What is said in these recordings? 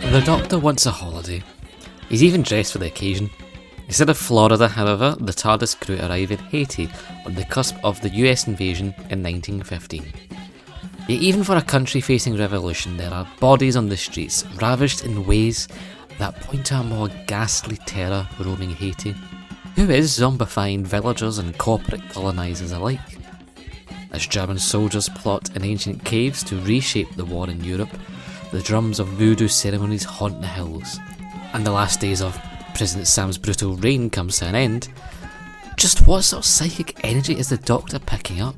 The Doctor wants a holiday. He's even dressed for the occasion. Instead of Florida, however, the TARDIS crew arrive in Haiti on the cusp of the US invasion in 1915. Yet even for a country facing revolution, there are bodies on the streets ravished in ways that point to a more ghastly terror roaming Haiti. Who is zombifying villagers and corporate colonisers alike? As German soldiers plot in ancient caves to reshape the war in Europe, the drums of voodoo ceremonies haunt the hills, and the last days of President Sam's brutal reign comes to an end. Just what sort of psychic energy is the Doctor picking up?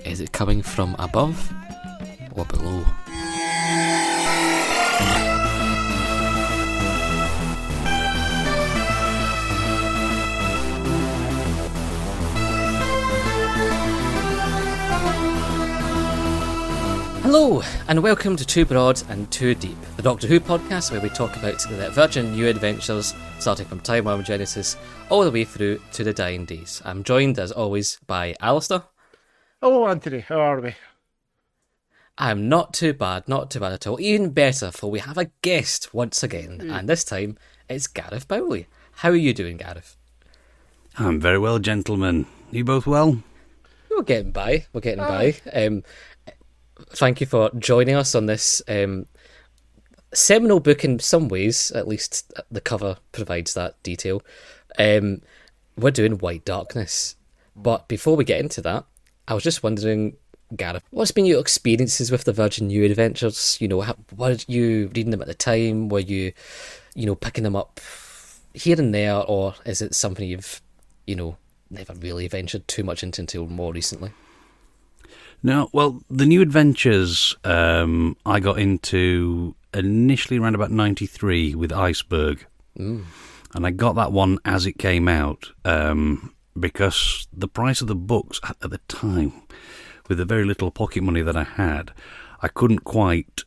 Is it coming from above or below? Hello, and welcome to Too Broad and Too Deep, the Doctor Who podcast where we talk about the Virgin New Adventures, starting from Time Worm Genesis all the way through to the dying days. I'm joined, as always, by Alasdair. Hello, Anthony. How are we? I'm not too bad at all. Even better, for we have a guest once again, and this time it's Gareth Bowley. How are you doing, Gareth? I'm very well, gentlemen. You both well? We're getting by. Thank you for joining us on this seminal book in some ways, at least the cover provides that detail. We're doing White Darkness. But before we get into that, I was just wondering, Gareth, what's been your experiences with the Virgin New Adventures? You know, were you reading them at the time? Were you, picking them up here and there? Or is it something you've, never really ventured too much into until more recently? No, well, the New Adventures I got into initially around about 93 with Iceberg. And I got that one as it came out because the price of the books at the time, with the very little pocket money that I had, I couldn't quite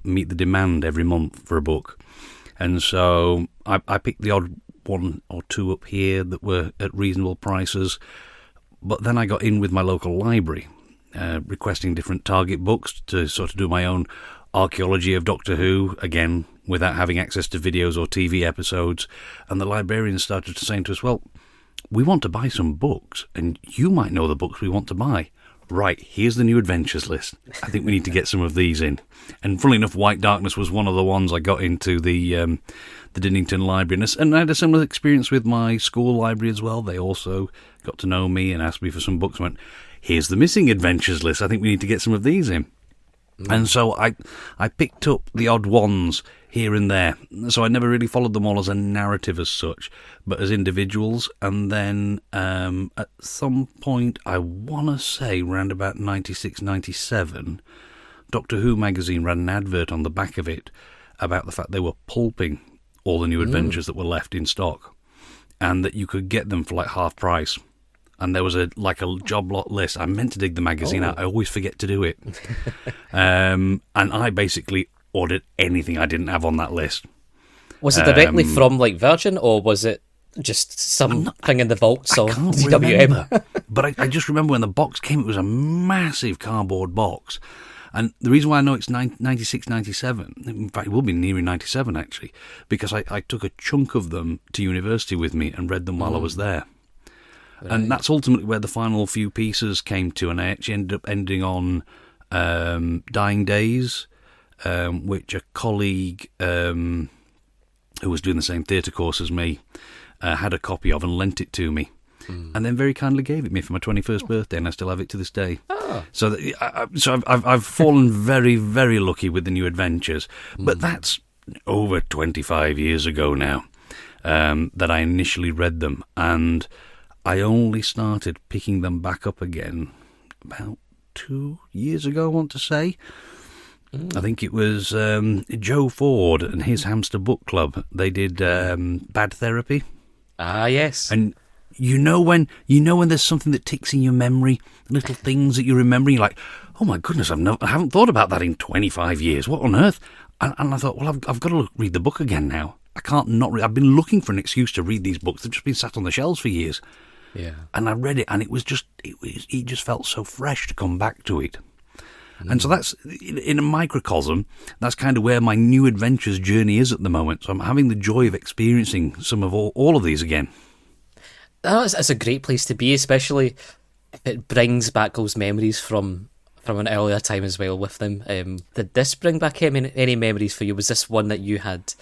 meet the demand every month for a book. And so I picked the odd one or two up here that were at reasonable prices. But then I got in with my local library, requesting different target books to sort of do my own archaeology of Doctor Who, again, without having access to videos or TV episodes. And the librarians started saying to us, well, we want to buy some books, and you might know the books we want to buy. Right, here's the New Adventures list. I think we need to get some of these in. And funnily enough, White Darkness was one of the ones I got into the Dinnington Library. And I had a similar experience with my school library as well. They also got to know me and asked me for some books. I went, here's the Missing Adventures list. I think we need to get some of these in. And so I picked up the odd ones here and there. So I never really followed them all as a narrative as such, but as individuals. And then at some point, I want to say around about 96, 97, Doctor Who magazine ran an advert on the back of it about the fact they were pulping all the New Adventures that were left in stock, and that you could get them for like half price. And there was a job lot list. I meant to dig the magazine out. I always forget to do it. And I basically ordered anything I didn't have on that list. Was it directly from Virgin, or was it just something in the vaults or DWM? But I just remember when the box came, it was a massive cardboard box. And the reason why I know it's 96, 97, in fact it will be nearing 97 actually, because I took a chunk of them to university with me and read them while I was there. Right. And that's ultimately where the final few pieces came to, and I actually ended up ending on Dying Days, which a colleague who was doing the same theatre course as me had a copy of and lent it to me, and then very kindly gave it me for my 21st birthday, and I still have it to this day. Oh. So I've fallen very, very lucky with the New Adventures, but that's over 25 years ago now that I initially read them, and I only started picking them back up again about 2 years ago, I want to say. I think it was Joe Ford and his Hamster Book Club. They did Bad Therapy. Ah, yes. And you know when there's something that ticks in your memory, little things that you remember, you're like, oh my goodness, I haven't thought about that in 25 years. What on earth? And I thought, well, I've got to read the book again now. I can't not read. I've been looking for an excuse to read these books. They've just been sat on the shelves for years. Yeah. And I read it, and it just felt so fresh to come back to it. And so that's, in a microcosm, that's kind of where my new adventures journey is at the moment. So I'm having the joy of experiencing some of all of these again. It's a great place to be, especially if it brings back those memories from an earlier time as well with them. Did this bring back any memories for you? Was this one that you had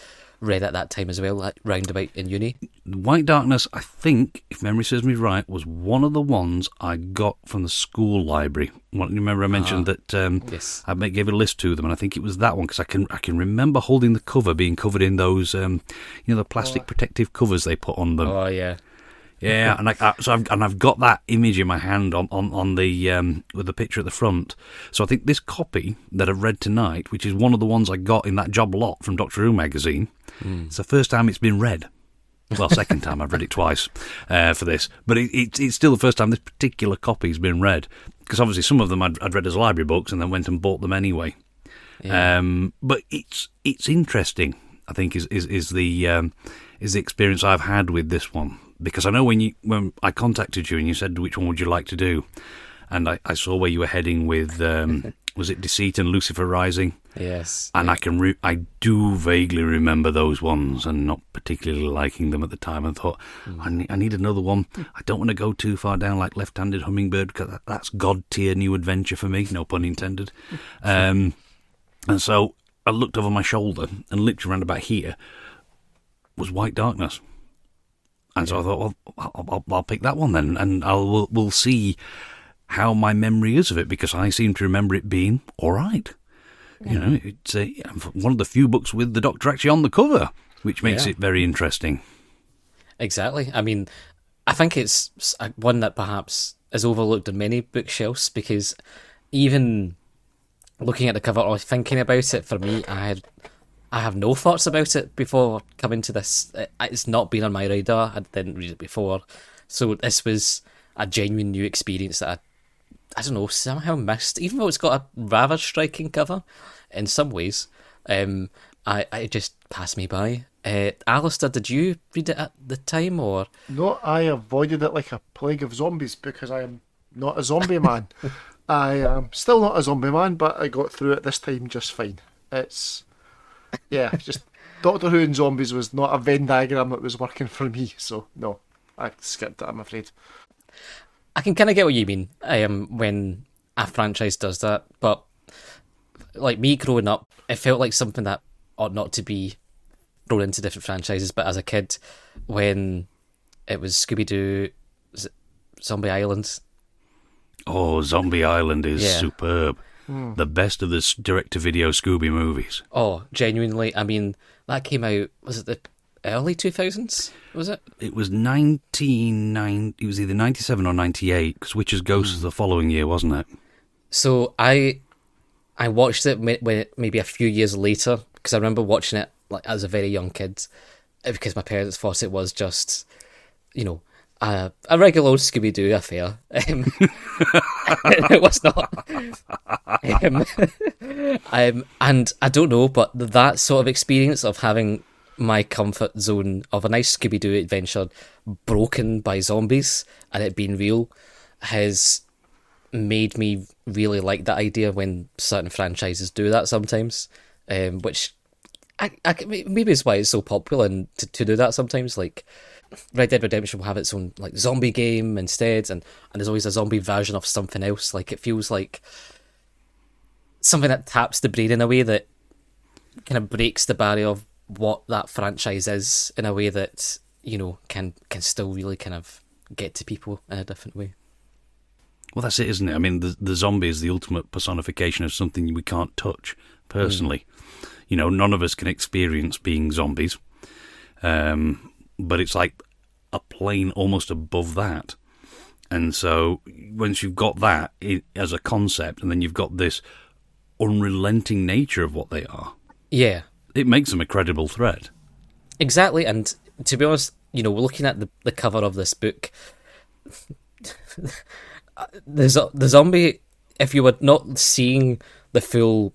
read at that time as well, like roundabout in uni? White Darkness, I think, if memory serves me right, was one of the ones I got from the school library. You remember I mentioned that yes. I gave a list to them, and I think it was that one, because I can remember holding the cover, being covered in those, the plastic protective covers they put on them. Oh, yeah. Yeah, and I've got that image in my hand on the with the picture at the front. So I think this copy that I've read tonight, which is one of the ones I got in that job lot from Doctor Who magazine, it's the first time it's been read. Well, second time I've read it twice for this, but it's still the first time this particular copy's been read, because obviously some of them I'd read as library books and then went and bought them anyway. Yeah. But it's interesting, I think, is the experience I've had with this one. Because I know when I contacted you and you said which one would you like to do, and I saw where you were heading with was it Deceit and Lucifer Rising? Yes. And I do vaguely remember those ones and not particularly liking them at the time. And thought I need another one. I don't want to go too far down like Left-Handed Hummingbird, because that's god tier new adventure for me. No pun intended. And so I looked over my shoulder and literally around about here was White Darkness. And so I thought, well, I'll pick that one then, and we'll see how my memory is of it, because I seem to remember it being all right. Yeah. It's one of the few books with the Doctor actually on the cover, which makes it very interesting. Exactly. I mean, I think it's one that perhaps is overlooked on many bookshelves, because even looking at the cover or thinking about it, for me, I have no thoughts about it before coming to this. It's not been on my radar. I didn't read it before. So this was a genuine new experience that I don't know, somehow missed. Even though it's got a rather striking cover in some ways, I just passed me by. Alasdair, did you read it at the time, or? No, I avoided it like a plague of zombies because I am not a zombie man. I am still not a zombie man, but I got through it this time just fine. Just Doctor Who and zombies was not a Venn diagram that was working for me, so no, I skipped it, I'm afraid. I can kind of get what you mean when a franchise does that, but like me growing up, it felt like something that ought not to be thrown into different franchises, but as a kid, when it was Scooby-Doo, Zombie Island. Oh, Zombie Island is superb. The best of the direct-to-video Scooby movies. Oh, genuinely. I mean, that came out, was it the early 2000s, was it? It was it was either 97 or 98, because Witch's Ghost was the following year, wasn't it? So I watched it maybe a few years later, because I remember watching it like as a very young kid, because my parents thought it was just, a regular old Scooby-Doo affair. It was not. And I don't know, but that sort of experience of having my comfort zone of a nice Scooby-Doo adventure broken by zombies and it being real has made me really like that idea when certain franchises do that sometimes, which maybe is why it's so popular and to do that sometimes. Like Red Dead Redemption will have its own like zombie game instead, and there's always a zombie version of something else. Like it feels like something that taps the brain in a way that kind of breaks the barrier of what that franchise is in a way that can still really kind of get to people in a different way. Well, that's it, isn't it? I mean, the zombie is the ultimate personification of something we can't touch personally. None of us can experience being zombies, but it's like a plane almost above that. And so once you've got that as a concept, and then you've got this unrelenting nature of what they are, it makes them a credible threat. Exactly. And to be honest, we're looking at the cover of this book. The zombie, if you were not seeing the full,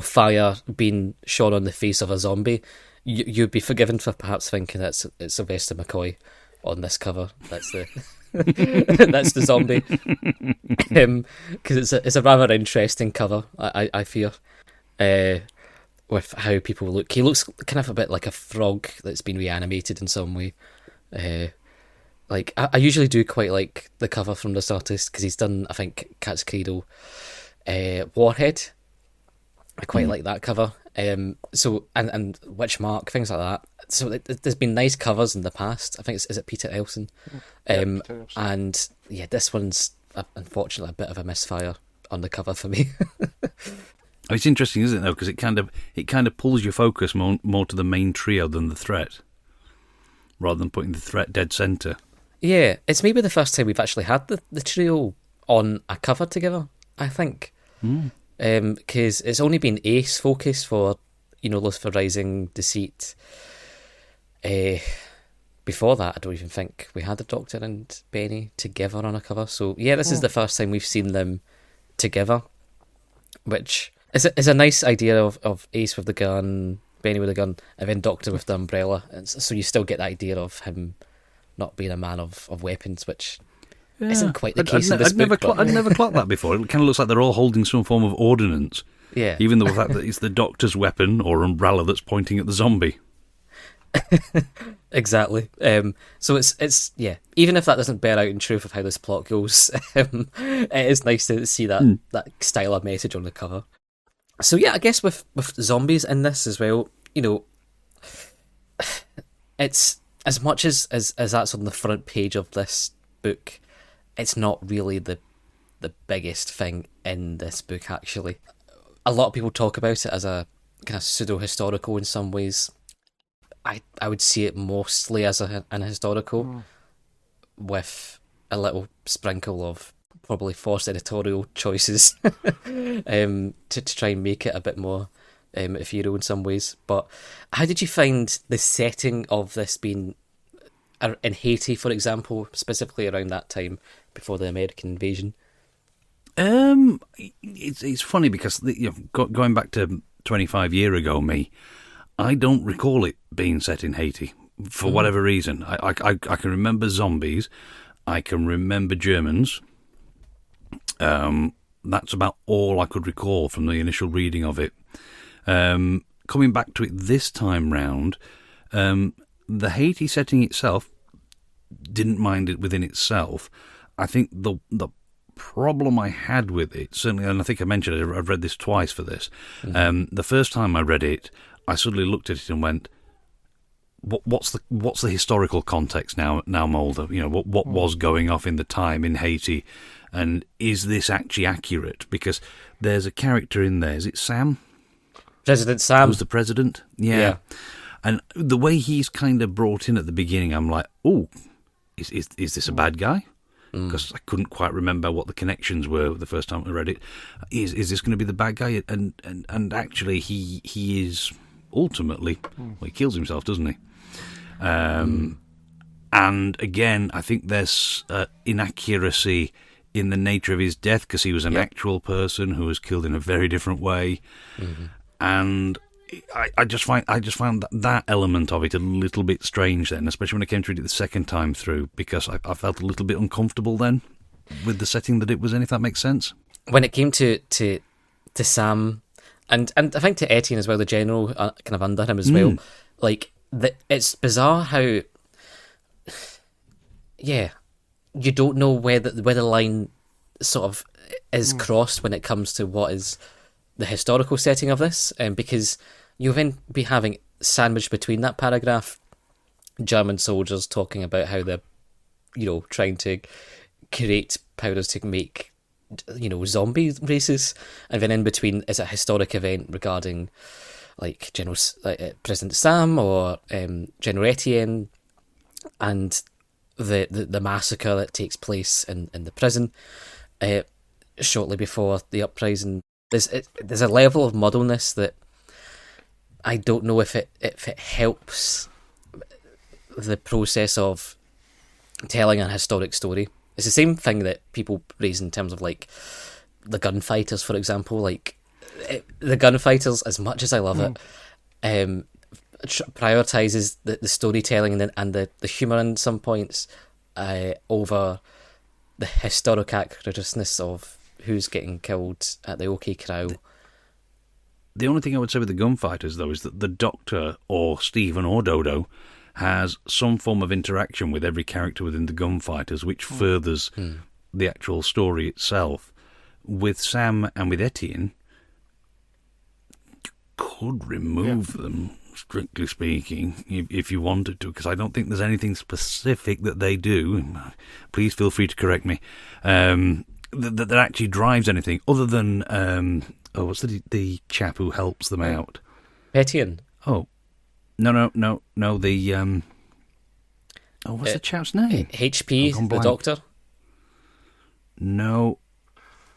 fire being shone on the face of a zombie, you'd be forgiven for perhaps thinking it's Sylvester McCoy on this cover. That's That's the zombie. Because it's a rather interesting cover, I fear, with how people look. He looks kind of a bit like a frog that's been reanimated in some way. Like I usually do quite like the cover from this artist because he's done, I think, Cat's Cradle, Warhead. I quite like that cover. So and Witch Mark, things like that. So there's been nice covers in the past. I think is it Peter Elson, Peter Elson. and yeah, this one's unfortunately a bit of a misfire on the cover for me. It's interesting, isn't it, though, because it kind of pulls your focus more to the main trio than the threat, rather than putting the threat dead centre. Yeah, it's maybe the first time we've actually had the trio on a cover together, I think. Because it's only been Ace focused for, Lucifer Rising, Deceit. Before that, I don't even think we had the Doctor and Benny together on a cover. So yeah, this is the first time we've seen them together, which is a nice idea of Ace with the gun, Benny with the gun, and then Doctor with the umbrella. And so you still get the idea of him not being a man of weapons, which isn't quite the case in this book. I'd never clocked that before. It kind of looks like they're all holding some form of ordnance. Yeah. Even though the fact that it's the Doctor's weapon or umbrella that's pointing at the zombie. Exactly. So it's yeah. Even if that doesn't bear out in truth of how this plot goes, it is nice to see that style of message on the cover. So yeah, I guess with zombies in this as well, it's as much as that's on the front page of this book, it's not really the biggest thing in this book, actually. A lot of people talk about it as a kind of pseudo-historical in some ways. I would see it mostly as an historical with a little sprinkle of probably forced editorial choices to try and make it a bit more ethereal in some ways. But how did you find the setting of this being in Haiti, for example, specifically around that time before the American invasion? It's funny because going back to 25 years ago, I don't recall it being set in Haiti for whatever reason. I can remember zombies, I can remember Germans. That's about all I could recall from the initial reading of it. Coming back to it this time round, the Haiti setting itself didn't mind it within itself. I think the problem I had with it, certainly, and I think I mentioned it, I've read this twice for this. The first time I read it, I suddenly looked at it and went, "What's the historical context now, Mulder? What was going off in the time in Haiti, and is this actually accurate? Because there's a character in there. Is it Sam? President Sam. Who's the president? Yeah. And the way he's kind of brought in at the beginning, I'm like, oh, is this a bad guy? Because I couldn't quite remember what the connections were the first time I read it. Is this going to be the bad guy? And actually, he is ultimately, he kills himself, doesn't he? And again, I think there's inaccuracy in the nature of his death because he was an actual person who was killed in a very different way. And I just found that element of it a little bit strange then, especially when I came to read it the second time through, because I felt a little bit uncomfortable then with the setting that it was in, if that makes sense. When it came to Sam, and I think to Etienne as well, the general kind of under him as well, like it's bizarre how, you don't know where the line sort of is crossed when it comes to what is the historical setting of this, because you'll then be having sandwiched between that paragraph German soldiers talking about how they're, trying to create powders to make, zombie races, and then in between is a historic event regarding like President Sam or General Etienne and the massacre that takes place in the prison shortly before the uprising. There's a level of muddleness that I don't know if it helps the process of telling a historic story. It's the same thing that people raise in terms of like the gunfighters, for example. Like the gunfighters, as much as I love it, prioritizes the storytelling and the humour in some points over the historic accurateness of who's getting killed at the OK Corral. The only thing I would say with the gunfighters, though, is that the Doctor or Stephen or Dodo has some form of interaction with every character within the gunfighters, which furthers the actual story itself. With Sam and with Etienne, you could remove them, strictly speaking, if you wanted to, because I don't think there's anything specific that they do. Please feel free to correct me. That actually drives anything other than what's the chap who helps them out? Etienne. Oh, no. The what's the chap's name? HP, the Doctor. No.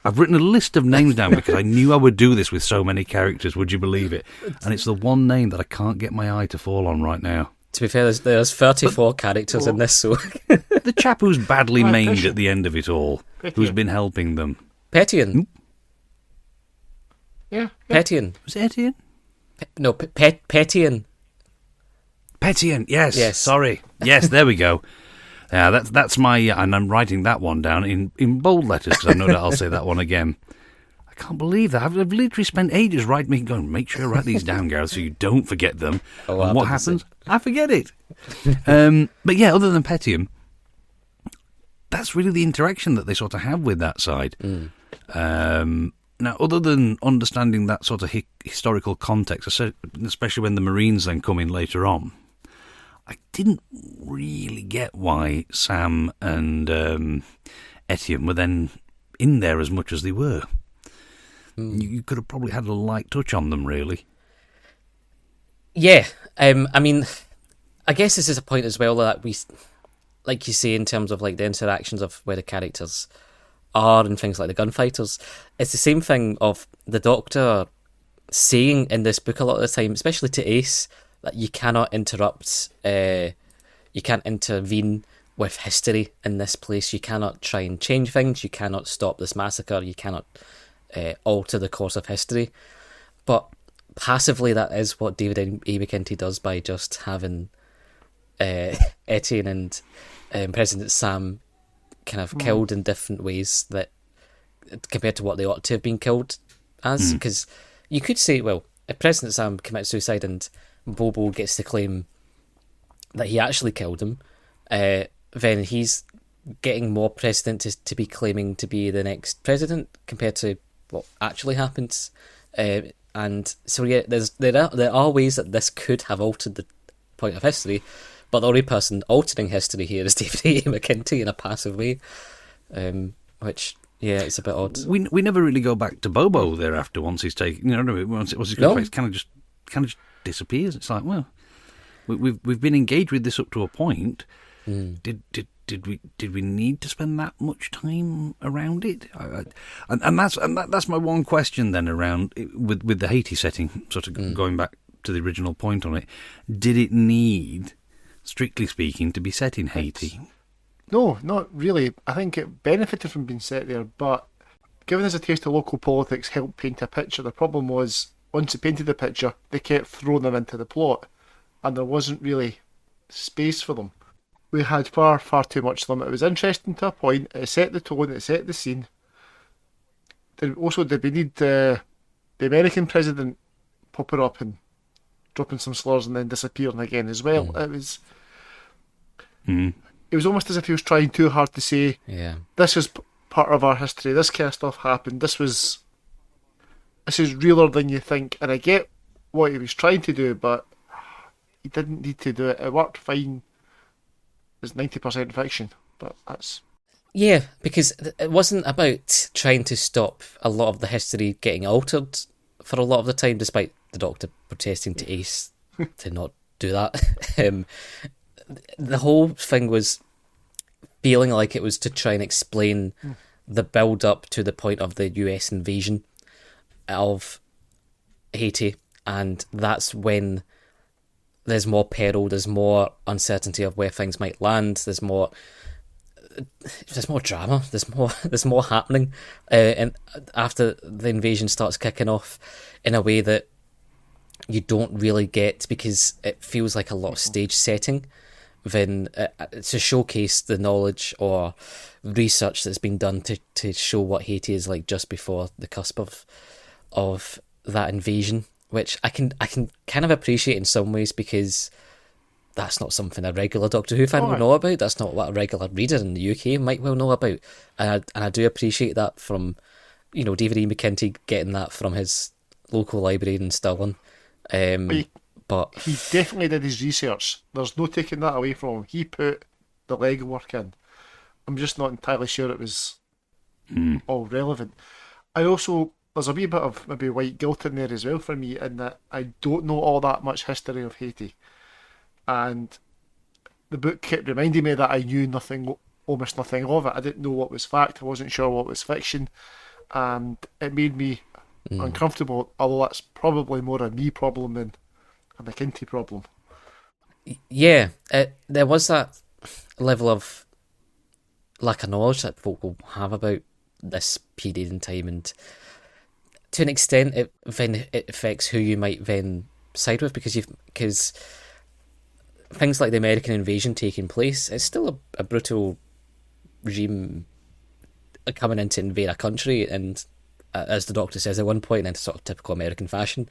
I've written a list of names down because I knew I would do this with so many characters, would you believe it? And it's the one name that I can't get my eye to fall on right now. To be fair, there's 34 characters in this, so... The chap who's badly maimed at the end of it all, who's been helping them. Petian. Yeah. Petian. Was it Etienne? No, Petian. Petian, yes. Sorry. Yes, there we go. Yeah, that's my... and I'm writing that one down in bold letters, because I know that I'll say that one again. I can't believe that. I've literally spent ages going, make sure I write these down, Gareth, so you don't forget them. And what happens? I forget it. But yeah, other than Petian, that's really the interaction that they sort of have with that side. Now, other than understanding that sort of historical context, especially when the Marines then come in later on, I didn't really get why Sam and Etienne were then in there as much as they were. You could have probably had a light touch on them, really. Yeah, I mean, I guess this is a point as well that we, like you say, in terms of like the interactions of where the characters are and things like the gunfighters, it's the same thing of the Doctor saying in this book a lot of the time, especially to Ace, that you cannot interrupt, you can't intervene with history in this place, you cannot try and change things, you cannot stop this massacre, you cannot alter the course of history. But passively, that is what David A. McIntee does by just having Etienne and President Sam kind of killed in different ways that compared to what they ought to have been killed as. Because you could say, well, if President Sam commits suicide and Bobo gets to claim that he actually killed him, then he's getting more precedent to be claiming to be the next president compared to what actually happens. And so yeah, there are ways that this could have altered the point of history, but the only person altering history here is David A. McIntee in a passive way, which yeah, it's a bit odd. We never really go back to Bobo thereafter once he's taken. You know, once he's got face, kind of just disappears. It's like, well, we've been engaged with this up to a point. Did we need to spend that much time around it? And that's my one question then around with the Haiti setting. Sort of going back to the original point on it, did it need, strictly speaking, to be set in Haiti? No, not really. I think it benefited from being set there, but giving us a taste of local politics helped paint a picture. The problem was, once they painted the picture, they kept throwing them into the plot, and there wasn't really space for them. We had far too much of them. It was interesting to a point. It set the tone, it set the scene. Did we need the American president popping up and dropping some slurs and then disappearing again as well? It was... It was almost as if he was trying too hard to say, this is part of our history, this kind of stuff happened, this is realer than you think. And I get what he was trying to do, but he didn't need to do it. It worked fine. It's 90% fiction, but that's... Yeah, because it wasn't about trying to stop a lot of the history getting altered for a lot of the time, despite the Doctor protesting to Ace to not do that. The whole thing was feeling like it was to try and explain the build-up to the point of the US invasion of Haiti, and that's when there's more peril, there's more uncertainty of where things might land, there's more drama, there's more happening, and after the invasion starts kicking off in a way that you don't really get, because it feels like a lot of stage setting, then to showcase the knowledge or research that's been done to show what Haiti is like just before the cusp of that invasion, which I can kind of appreciate in some ways, because that's not something a regular Doctor Who fan will know about. That's not what a regular reader in the UK might well know about. And I do appreciate that from, David E. McIntee getting that from his local library in Stirling. But he definitely did his research. There's no taking that away from him. He put the legwork in. I'm just not entirely sure it was all relevant. There's a wee bit of maybe white guilt in there as well for me, in that I don't know all that much history of Haiti. And the book kept reminding me that I knew almost nothing of it. I didn't know what was fact. I wasn't sure what was fiction. And it made me uncomfortable, although that's probably more a me problem than a McIntee problem. Yeah, there was that level of lack of knowledge that folk will have about this period in time, and to an extent it affects who you might then side with, because things like the American invasion taking place, it's still a brutal regime coming in to invade a country, and as the Doctor says at one point, in sort of typical American fashion.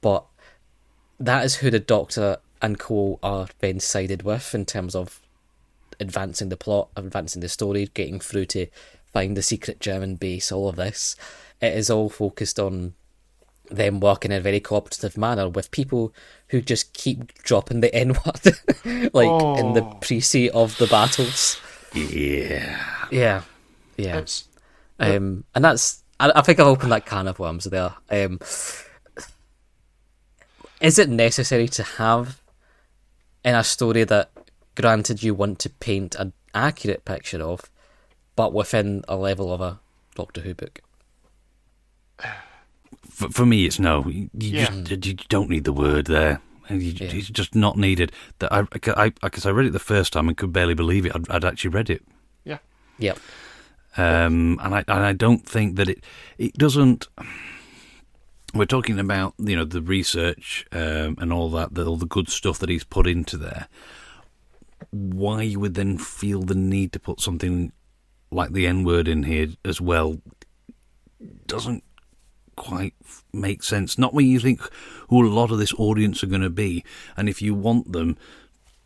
But that is who the Doctor and co are then sided with in terms of advancing the plot, advancing the story, getting through to find the secret German base, all of this. It is all focused on them working in a very cooperative manner with people who just keep dropping the N-word, in the pre-seat of the battles. Yeah. And that's, I think I've opened that can of worms there. Is it necessary to have in a story that, granted, you want to paint an accurate picture of, but within a level of a Doctor Who book? For me, it's no. You don't need the word there. It's just not needed. Because I read it the first time and could barely believe it. I'd actually read it. Yeah. Yep. And I don't think that it doesn't. We're talking about the research and all that, all the good stuff that he's put into there. Why you would then feel the need to put something like the N-word in here as well doesn't quite make sense. Not when you think who a lot of this audience are going to be, and if you want them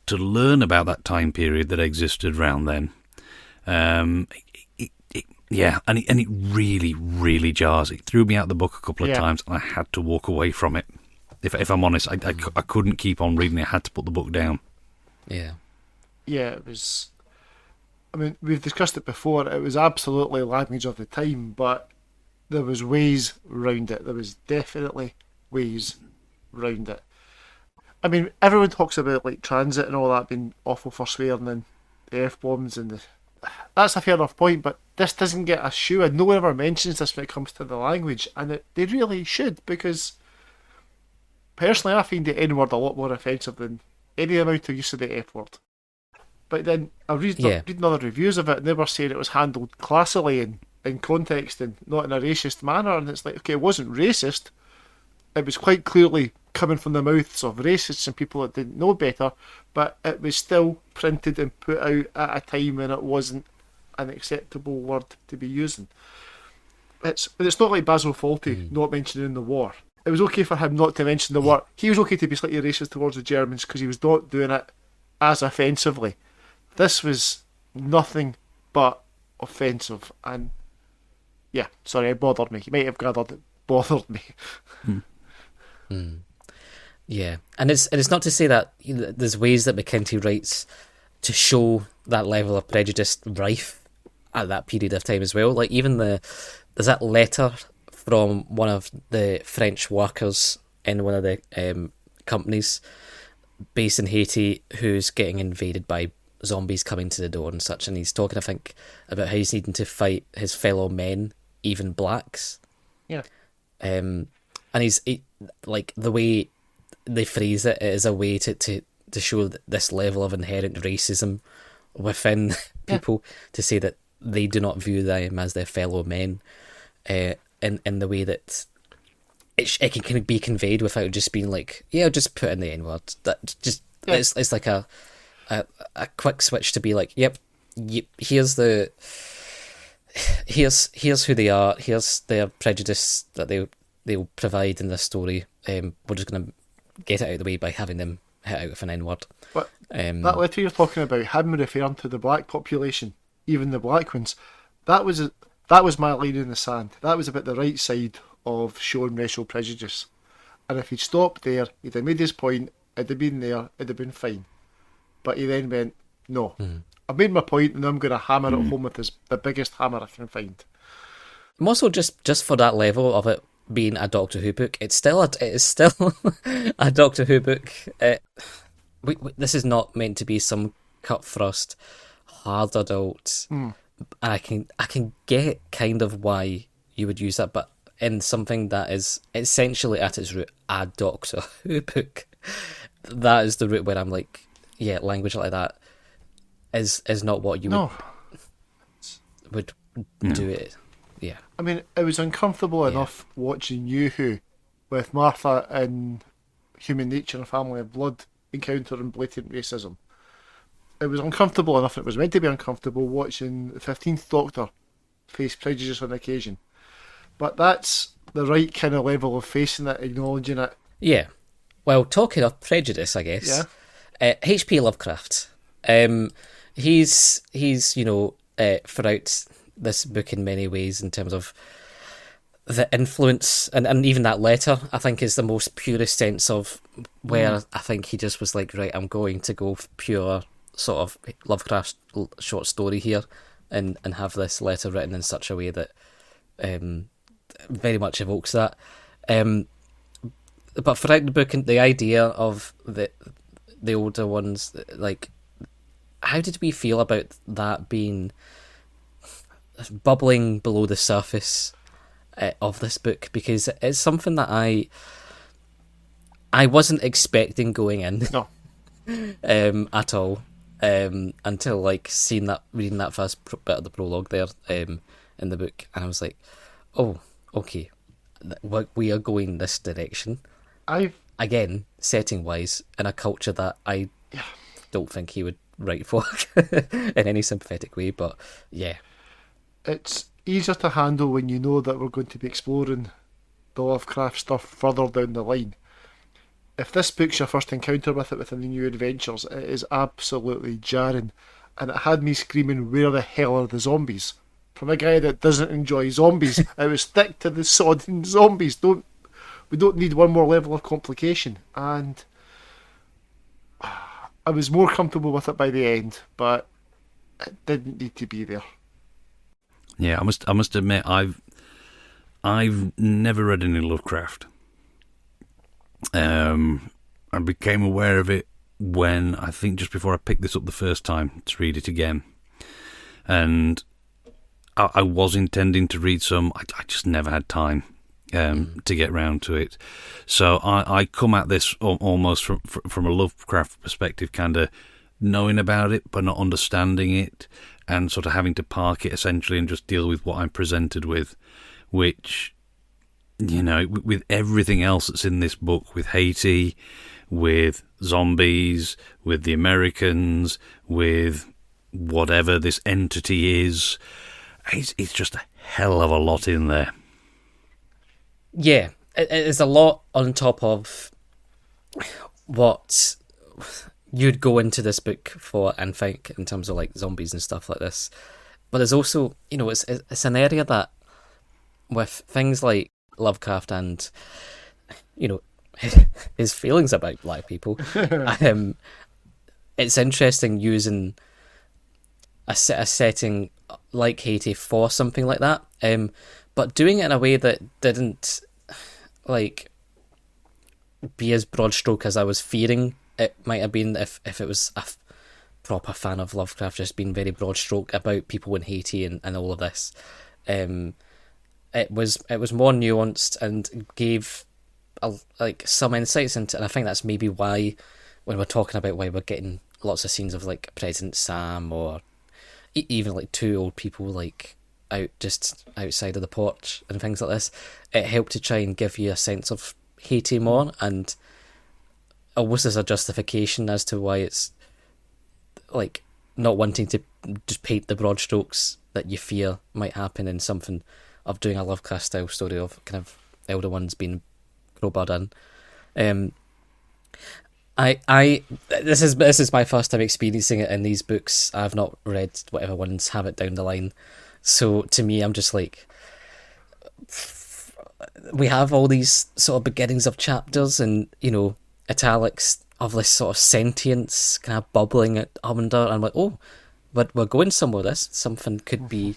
to learn about that time period that existed around then. And it really, really jars. It threw me out the book a couple of times, and I had to walk away from it. If I'm honest, I couldn't keep on reading it. I had to put the book down. Yeah. Yeah, it was... I mean, we've discussed it before. It was absolutely language of the time, but there was ways round it. There was definitely ways round it. I mean, everyone talks about transit and all that being awful for swearing and the F-bombs and that's a fair enough point, but this doesn't get a shoe in. No one ever mentions this when it comes to the language, and they really should, because personally I find the N-word a lot more offensive than any amount of use of the F-word. But then I reading other reviews of it, and they were saying it was handled classily and in context and not in a racist manner, and it's like, okay, it wasn't racist. It was quite clearly coming from the mouths of racists and people that didn't know better, but it was still printed and put out at a time when it wasn't an acceptable word to be using. It's not like Basil Fawlty not mentioning the war. It was okay for him not to mention the war. He was okay to be slightly racist towards the Germans because he was not doing it as offensively. This was nothing but offensive, and yeah, sorry, it bothered me. You might have gathered it bothered me. Yeah, and it's not to say that there's ways that McIntee writes to show that level of prejudice rife at that period of time as well. Like even there's that letter from one of the French workers in one of the companies based in Haiti who's getting invaded by zombies coming to the door and such, and he's talking, I think, about how he's needing to fight his fellow men, even blacks. Yeah. And he, like the way they phrase it is a way to show this level of inherent racism within people, to say that they do not view them as their fellow men, in the way that it can be conveyed without just being like, yeah, just put in the N-word. Yeah. It's like a quick switch to be like, yep, here's who they are, here's their prejudice that they'll provide in this story. We're just going to get it out of the way by having them hit out with an N-word. But that letter you're talking about, him referring to the black population, even the black ones, that was my line in the sand. That was about the right side of showing racial prejudice. And if he'd stopped there, he'd have made his point, it'd have been there, it'd have been fine. But he then went, no, I've made my point and I'm going to hammer it home with the biggest hammer I can find. I'm also just for that level of it being a Doctor Who book, it is still a Doctor Who book. This is not meant to be some cut thrust, hard adult. And I can get kind of why you would use that, but in something that is essentially at its root a Doctor Who book, that is the route where I'm like, yeah, language like that is not what you would do it. Yeah. I mean, it was uncomfortable enough watching You Who with Martha in Human Nature and Family of Blood encountering blatant racism. It was uncomfortable enough, and it was meant to be uncomfortable watching the 15th Doctor face prejudice on occasion. But that's the right kind of level of facing it, acknowledging it. Yeah. Well, talking of prejudice, I guess. Yeah. H.P. Lovecraft. He's throughout this book in many ways in terms of the influence, and even that letter, I think, is the most purest sense of where I think he just was like, right, I'm going to go pure sort of Lovecraft short story here and have this letter written in such a way that very much evokes that. But throughout the book, the idea of the older ones, like, how did we feel about that being bubbling below the surface of this book? Because it's something that I wasn't expecting going in. No. At all. Until like reading that first bit of the prologue there in the book, and I was like, oh, okay, we are going this direction. Again, setting wise, in a culture that I don't think he would write for in any sympathetic way, but yeah. It's easier to handle when you know that we're going to be exploring the Lovecraft stuff further down the line. If this book's your first encounter with it within the New Adventures, it is absolutely jarring, and it had me screaming, where the hell are the zombies? From a guy that doesn't enjoy zombies, I was stick to the sodding zombies. We don't need one more level of complication. And I was more comfortable with it by the end, but it didn't need to be there. Yeah, I must admit, I've never read any Lovecraft. I became aware of it when, I think, just before I picked this up the first time to read it again, and I was intending to read some. I just never had time to get round to it. So I come at this almost from a Lovecraft perspective, kind of knowing about it but not understanding it, and sort of having to park it essentially and just deal with what I'm presented with, which, you know, with everything else that's in this book, with Haiti, with zombies, with the Americans, with whatever this entity is, it's just a hell of a lot in there. Yeah, it is a lot on top of what you'd go into this book for and think in terms of like zombies and stuff like this. But there's also, you know, it's an area that with things like Lovecraft and, you know, his feelings about black people, it's interesting using a setting like Haiti for something like that, but doing it in a way that didn't like be as broad stroke as I was fearing it might have been if it was a proper fan of Lovecraft just being very broad stroke about people in Haiti and all of this. It was more nuanced and gave like some insights into, and I think that's maybe why when we're talking about why we're getting lots of scenes of like President Sam or even like two old people like out just outside of the porch and things like this, it helped to try and give you a sense of Haiti more, and almost as a justification as to why it's like not wanting to just paint the broad strokes that you fear might happen in something of doing a Lovecraft style story of kind of elder ones being crowbarred in. This is my first time experiencing it in these books. I've not read whatever ones have it down the line, so to me, I'm just like, we have all these sort of beginnings of chapters, and italics of this sort of sentience kind of bubbling at under, and I'm like, oh, but we're going somewhere. This something could be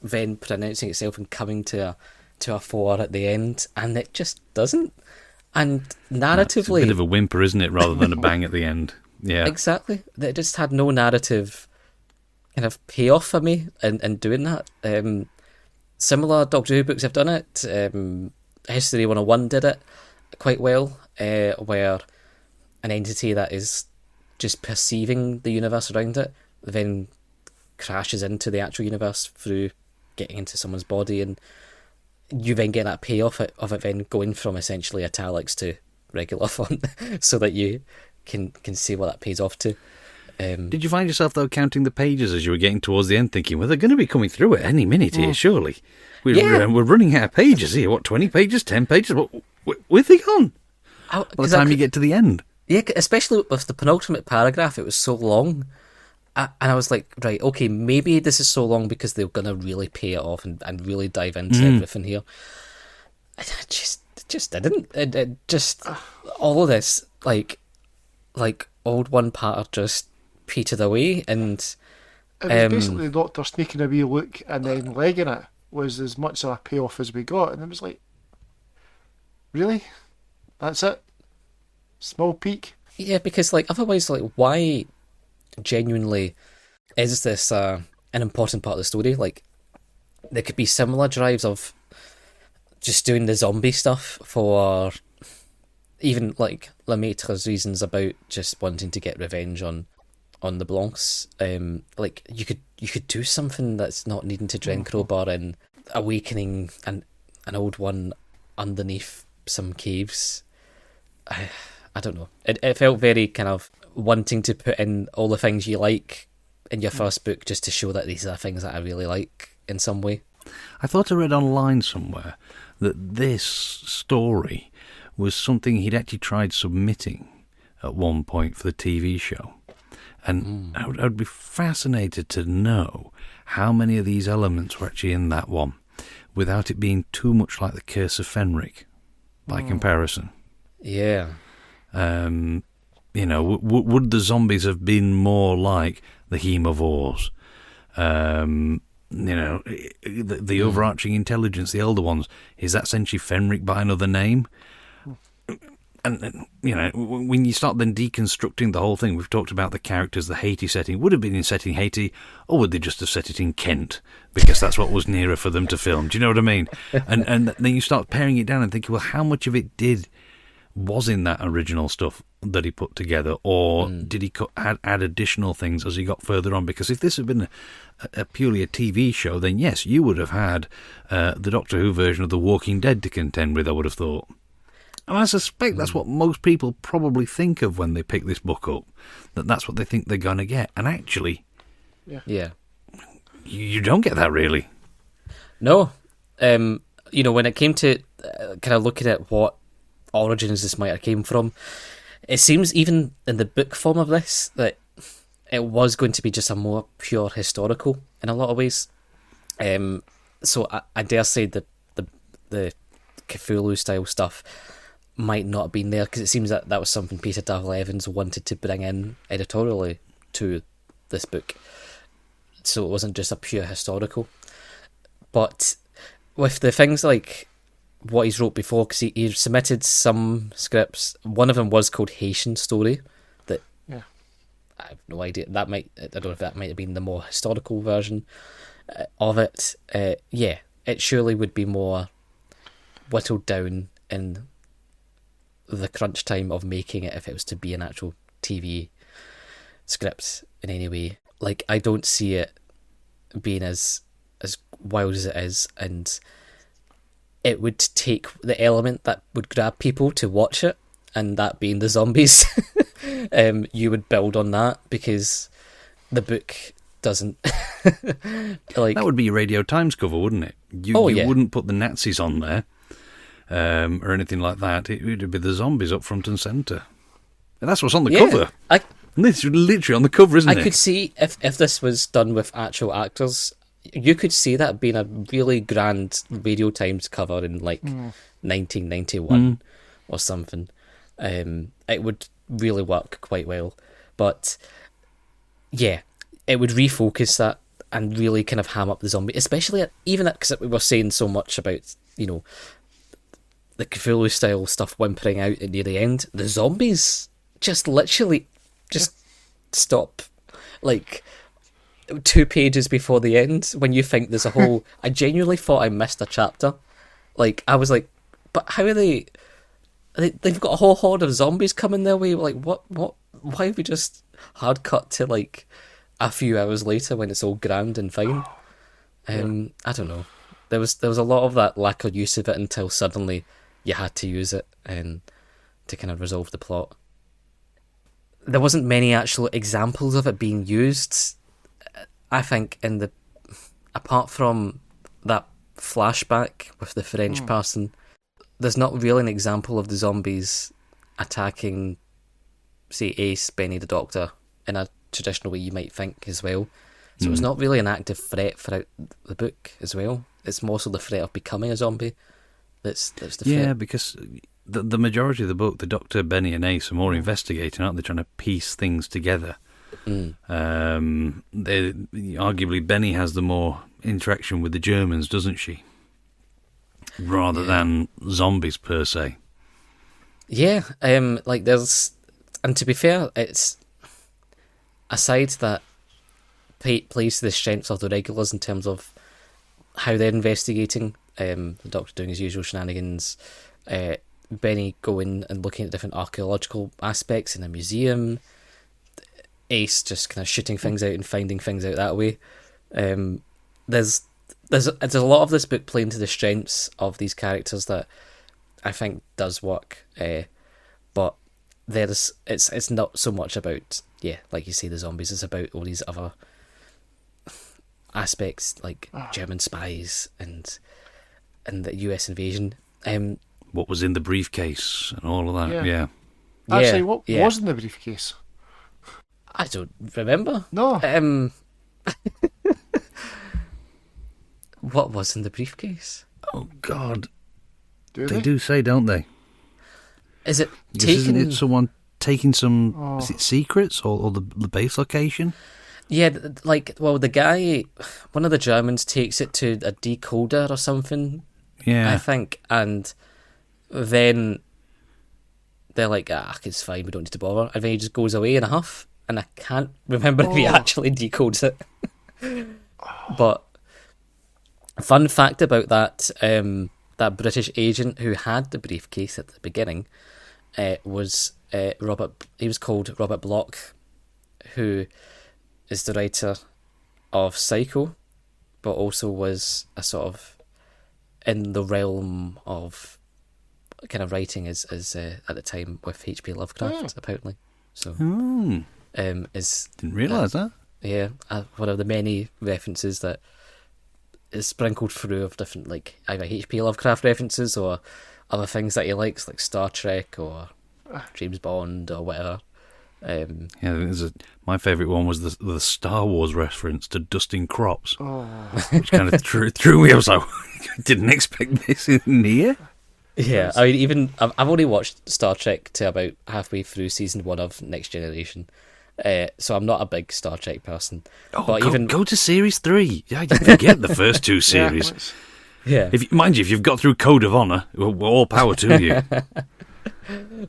then pronouncing itself and coming to a fore at the end, and it just doesn't. And narratively, it's a bit of a whimper, isn't it, rather than a bang at the end? Yeah, exactly. It just had no narrative kind of payoff for me in doing that. Similar Doctor Who books have done it. History 101 did it quite well, where an entity that is just perceiving the universe around it then crashes into the actual universe through getting into someone's body, and you then get that payoff of it then going from essentially italics to regular font, so that you can see what that pays off to. Did you find yourself, though, counting the pages as you were getting towards the end, thinking, well, they're going to be coming through at any minute here, surely? We're running out of pages here. What, 20 pages, 10 pages? Where've they gone? By the time you get to the end. Yeah, especially with the penultimate paragraph, it was so long. And I was like, right, okay, maybe this is so long because they're going to really pay it off and really dive into everything here. I just didn't. It just, all of this, like old one part just petered away, and it was basically the Doctor sneaking a wee look and then legging it was as much of a payoff as we got, and it was like, really? That's it? Small peak? Yeah, because like otherwise, like, why genuinely is this an important part of the story? Like, there could be similar drives of just doing the zombie stuff for even like Lemaitre's reasons about just wanting to get revenge on the Blancs. Like you could do something that's not needing to drink crowbar in awakening an old one underneath some caves. I don't know. It felt very kind of wanting to put in all the things you like in your first book just to show that these are things that I really like in some way. I thought I read online somewhere that this story was something he'd actually tried submitting at one point for the TV show. And I'd be fascinated to know how many of these elements were actually in that one without it being too much like the Curse of Fenric by comparison. Yeah. Would the zombies have been more like the Hemivores? The overarching intelligence, the elder ones, is that essentially Fenric by another name? And, when you start then deconstructing the whole thing, we've talked about the characters, the Haiti setting. Would have been in setting Haiti, or would they just have set it in Kent? Because that's what was nearer for them to film. Do you know what I mean? And then you start paring it down and thinking, well, how much of it was in that original stuff that he put together, or did he add additional things as he got further on? Because if this had been a purely a TV show, then yes, you would have had the Doctor Who version of The Walking Dead to contend with, I would have thought. And I suspect that's what most people probably think of when they pick this book up, that's what they think they're going to get. And actually, yeah, you don't get that really. No. When it came to kind of looking at what origins this might have came from, it seems even in the book form of this that it was going to be just a more pure historical in a lot of ways. So I dare say the Cthulhu style stuff might not have been there, because it seems that was something Peter Davil Evans wanted to bring in editorially to this book, so it wasn't just a pure historical. But with the things like what he's wrote before, because he submitted some scripts, one of them was called Haitian Story, that I have no idea, I don't know if that might have been the more historical version of it. It surely would be more whittled down in the crunch time of making it if it was to be an actual TV script in any way. Like, I don't see it being as wild as it is, and it would take the element that would grab people to watch it and that being the zombies, you would build on that because the book doesn't. Like, that would be your Radio Times cover, wouldn't it? You wouldn't put the Nazis on there or anything like that. It would be the zombies up front and centre. And that's what's on the cover. This is literally on the cover, isn't it? I could see if this was done with actual actors, you could see that being a really grand Radio Times cover in like 1991 or something. It would really work quite well. But yeah, it would refocus that and really kind of ham up the zombie, especially even because we were saying so much about, you know, the Cthulhu style stuff whimpering out near the end. The zombies just literally just stop like 2 pages before the end when you think there's a whole. I genuinely thought I missed a chapter. Like, I was like, but how are they? They've got a whole horde of zombies coming their way. Like, what? Why have we just hard cut to like a few hours later when it's all grand and fine? I don't know. There was a lot of that lack of use of it until suddenly you had to use it and to kind of resolve the plot. There wasn't many actual examples of it being used, I think, apart from that flashback with the French person. There's not really an example of the zombies attacking, say, Ace, Benny the Doctor, in a traditional way you might think as well. So it's not really an active threat throughout the book as well. It's more so the threat of becoming a zombie that's the threat. Yeah, because the majority of the book, the Doctor, Benny and Ace are more investigating, aren't they? Trying to piece things together. Arguably, Benny has the more interaction with the Germans, doesn't she? Rather than zombies per se. Yeah, like there's, and to be fair, it's a side that plays to the strengths of the regulars in terms of how they're investigating. The Doctor doing his usual shenanigans. Benny going and looking at different archaeological aspects in a museum. Ace just kind of shooting things out and finding things out that way. There's a lot of this book playing to the strengths of these characters that I think does work. But it's not so much about, like you say, the zombies. It's about all these other aspects like German spies and the US invasion. What was in the briefcase and all of that, yeah. Actually, what was in the briefcase? I don't remember. No. What was in the briefcase? Oh, God. They do say, don't they? Is it Isn't it someone taking some... Is it secrets or the base location? Yeah, the guy... One of the Germans takes it to a decoder or something. Yeah. I think, and then they're like, it's fine, we don't need to bother. And then he just goes away in a huff, and I can't remember if he actually decodes it. But fun fact about that British agent who had the briefcase at the beginning was Robert. He was called Robert Bloch, who is the writer of Psycho, but also was a sort of in the realm of kind of writing as at the time with H.P. Lovecraft, apparently. So, didn't realise that. Yeah, one of the many references that is sprinkled through of different, like, either H.P. Lovecraft references or other things that he likes, like Star Trek or James Bond or whatever. My favourite one was the Star Wars reference to dusting crops, which kind of threw me. I was like, I didn't expect this in here. Yeah, I mean, I've only watched Star Trek to about halfway through season 1 of Next Generation, so I'm not a big Star Trek person. Go to series 3. Yeah, you forget the first 2 series. Yeah, Mind you, if you've got through Code of Honor, all power to you.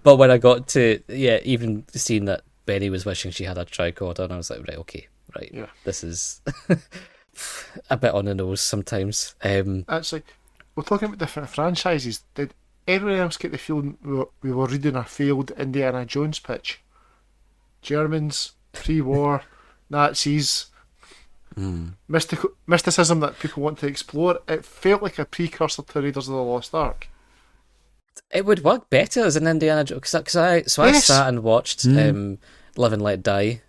But when I got to even seeing that Benny was wishing she had a tricorder, and I was like, this is a bit on the nose sometimes. Actually, we're talking about different franchises. Did everyone else get the feeling we were reading a failed Indiana Jones pitch? Germans, pre-war, Nazis, mysticism that people want to explore. It felt like a precursor to Raiders of the Lost Ark. It would work better as an Indiana Jones. I Yes. sat and watched Live and Let Die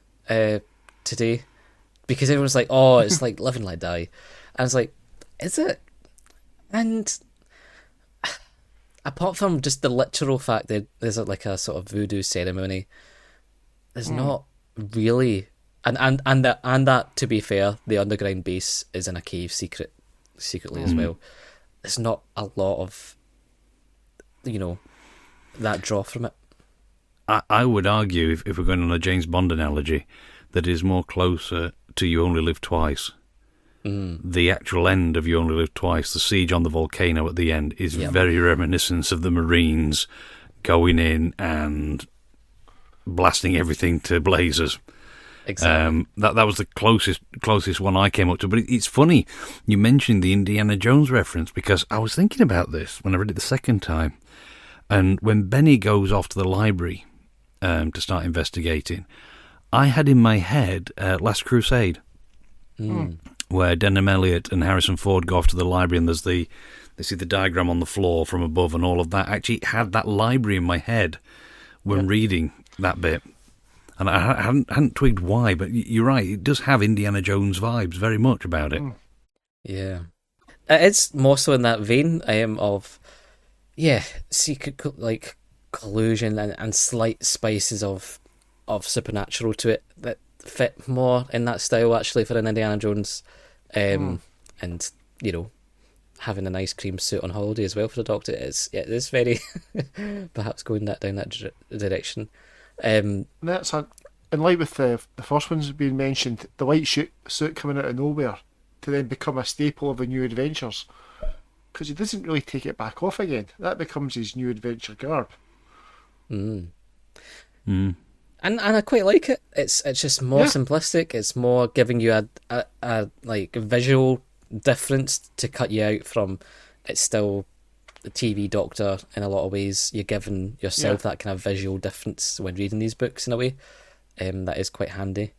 today, because everyone's like, oh, it's like Live and Let Die. And I was like, is it? And apart from just the literal fact that there's like a sort of voodoo ceremony, there's not really, and that, to be fair, the underground base is in a cave secretly as well. There's not a lot of, that draw from it. I would argue, if we're going on a James Bond analogy, that is more closer to You Only Live Twice. The actual end of You Only Live Twice, the siege on the volcano at the end, is very reminiscent of the Marines going in and blasting everything to blazes. Exactly. That was the closest one I came up to. But it's funny you mentioned the Indiana Jones reference, because I was thinking about this when I read it the second time. And when Benny goes off to the library to start investigating, I had in my head Last Crusade, where Denham Elliott and Harrison Ford go off to the library, and they see the diagram on the floor from above and all of that. I actually had that library in my head when reading that bit. And I hadn't twigged why, but you're right, it does have Indiana Jones vibes very much about it. Yeah. It's more so in that vein of, secret, like, collusion and slight spices of supernatural to it that fit more in that style, actually, for an Indiana Jones. And, having an ice cream suit on holiday as well for the Doctor is very, perhaps going down that direction. That's in line with the first ones being mentioned, the white suit coming out of nowhere to then become a staple of the New Adventures, because he doesn't really take it back off again. That becomes his New Adventure garb. And I quite like it. It's just more simplistic. It's more giving you a like visual difference to cut you out from. It's still the TV Doctor in a lot of ways. You're giving yourself that kind of visual difference when reading these books in a way. That is quite handy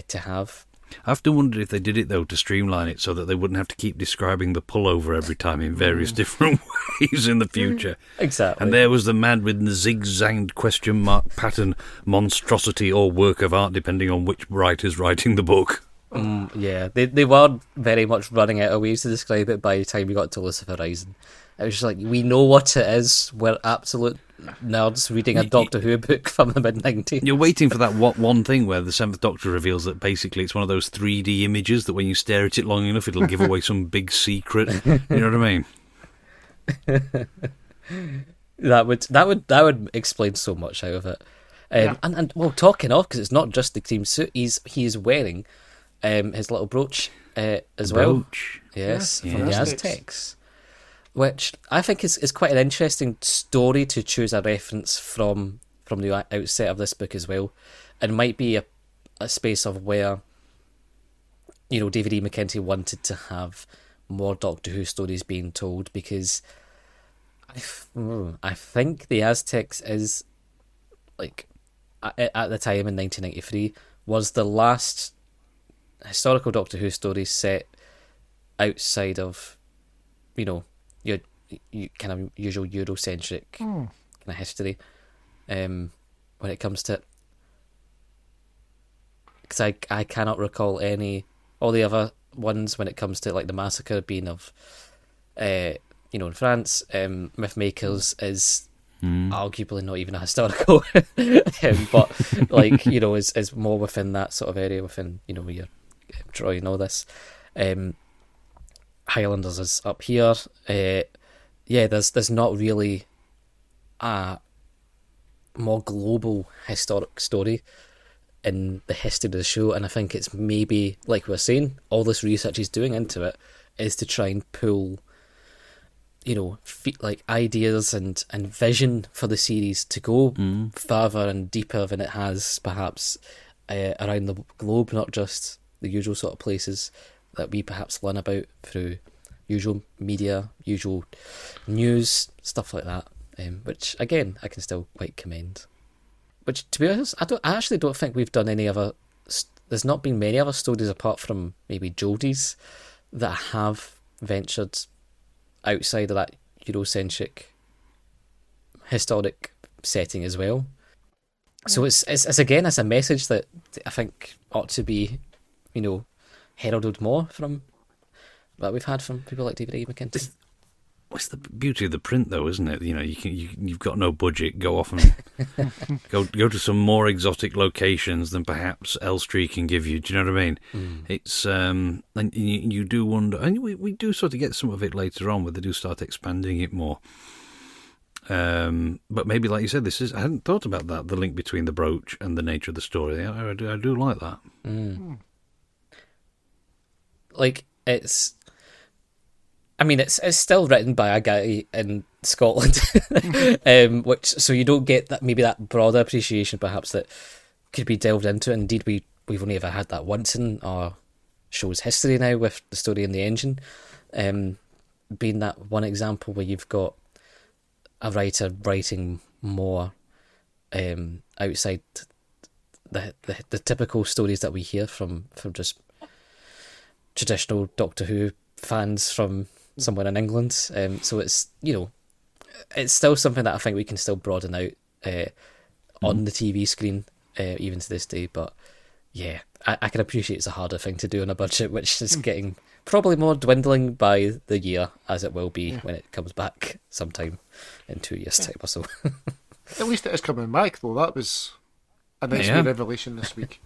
to have. I often wondered if they did it, though, to streamline it so that they wouldn't have to keep describing the pullover every time in various different ways in the future. Exactly. And there was the man with the zigzagged question mark pattern monstrosity or work of art, depending on which writer's writing the book. They were very much running out of ways to describe it by the time we got to Lucifer Rising. It was just like, we know what it is. We're absolute nerds reading a Doctor Who book from the mid-90s. You're waiting for that one thing where the Seventh Doctor reveals that basically it's one of those 3D images that when you stare at it long enough, it'll give away some big secret. You know what I mean? That would explain so much out of it. And well, talking of, because it's not just the cream suit, he is wearing his little brooch as well. Yes, from the Aztecs. Which I think is quite an interesting story to choose a reference from the outset of this book as well, and might be a space of where David E. McIntee wanted to have more Doctor Who stories being told, because I think the Aztecs is, like, at the time in 1993 was the last historical Doctor Who story set outside of your kind of usual Eurocentric kind of history when it comes to it. Because I cannot recall all the other ones when it comes to, like, the massacre being of in France. Mythmakers is arguably not even a historical but like is more within that sort of area, within where you're drawing all this. Highlanders is up here. There's not really a more global historic story in the history of the show, and I think it's maybe, like we were saying, all this research he's doing into it is to try and pull like ideas and vision for the series to go further and deeper than it has perhaps around the globe, not just the usual sort of places that we perhaps learn about through usual media, usual news, stuff like that, which again I can still quite commend. Which, to be honest, I actually don't think we've done any other. There's not been many other stories apart from maybe Jodie's that have ventured outside of that Eurocentric historic setting as well. So it's again, it's a message that I think ought to be, heralded more from that we've had from people like David A. McIntee. What's the beauty of the print, though, isn't it? You've got no budget. Go off and go to some more exotic locations than perhaps Elstree can give you. Do you know what I mean? It's and you do wonder, and we do sort of get some of it later on, where they do start expanding it more. But maybe, like you said, I hadn't thought about that. The link between the brooch and the nature of the story. I do like that. Like it's still written by a guy in Scotland, so you don't get that broader appreciation perhaps that could be delved into. Indeed, we've only ever had that once in our show's history now, with the story in the engine, being that one example where you've got a writer writing more outside the typical stories that we hear from just traditional Doctor Who fans from somewhere in England. So it's it's still something that I think we can still broaden out on the TV screen even to this day. But yeah, I can appreciate it's a harder thing to do on a budget, which is getting probably more dwindling by the year, as it will be when it comes back sometime in 2 years' time or so. At least it is coming back, though. That was a nice wee revelation this week.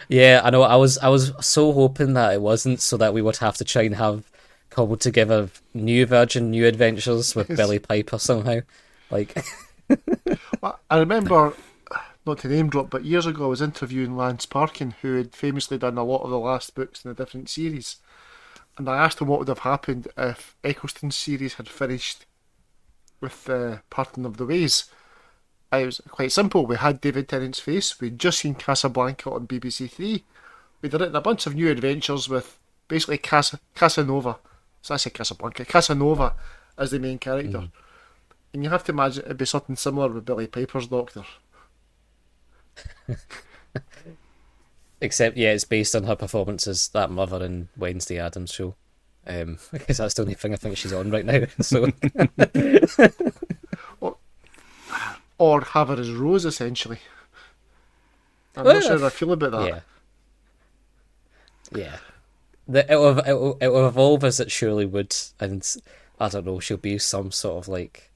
Yeah, I know. I was so hoping that it wasn't, so that we would have to try and have cobbled together new adventures with Billy Piper somehow. Like, Well, I remember, not to name drop, but years ago I was interviewing Lance Parkin, who had famously done a lot of the last books in a different series, and I asked him what would have happened if Eccleston's series had finished with Parting of the Ways. It was quite simple. We had David Tennant's face. We'd just seen Casablanca on BBC Three. We'd written a bunch of new adventures with basically Casanova. So I say Casablanca. Casanova as the main character. And you have to imagine it'd be something similar with Billy Piper's Doctor. except it's based on her performance as that mother in Wednesday Addams show. Because that's the only thing I think she's on right now. So. Or have her as Rose, essentially. I'm not sure how I feel about that. Yeah. It'll evolve as it surely would, and I don't know, she'll be some sort of like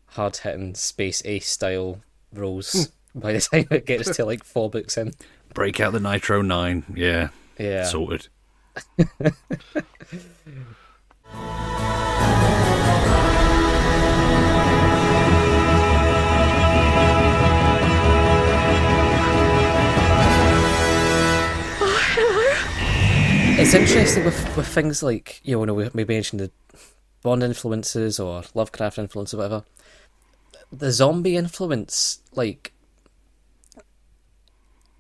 hard-hitting Space Ace style Rose by the time it gets to like 4 books in. Break out the Nitro 9, yeah. Sorted. It's interesting with things like, we mentioned the Bond influences or Lovecraft influence or whatever. The zombie influence, like,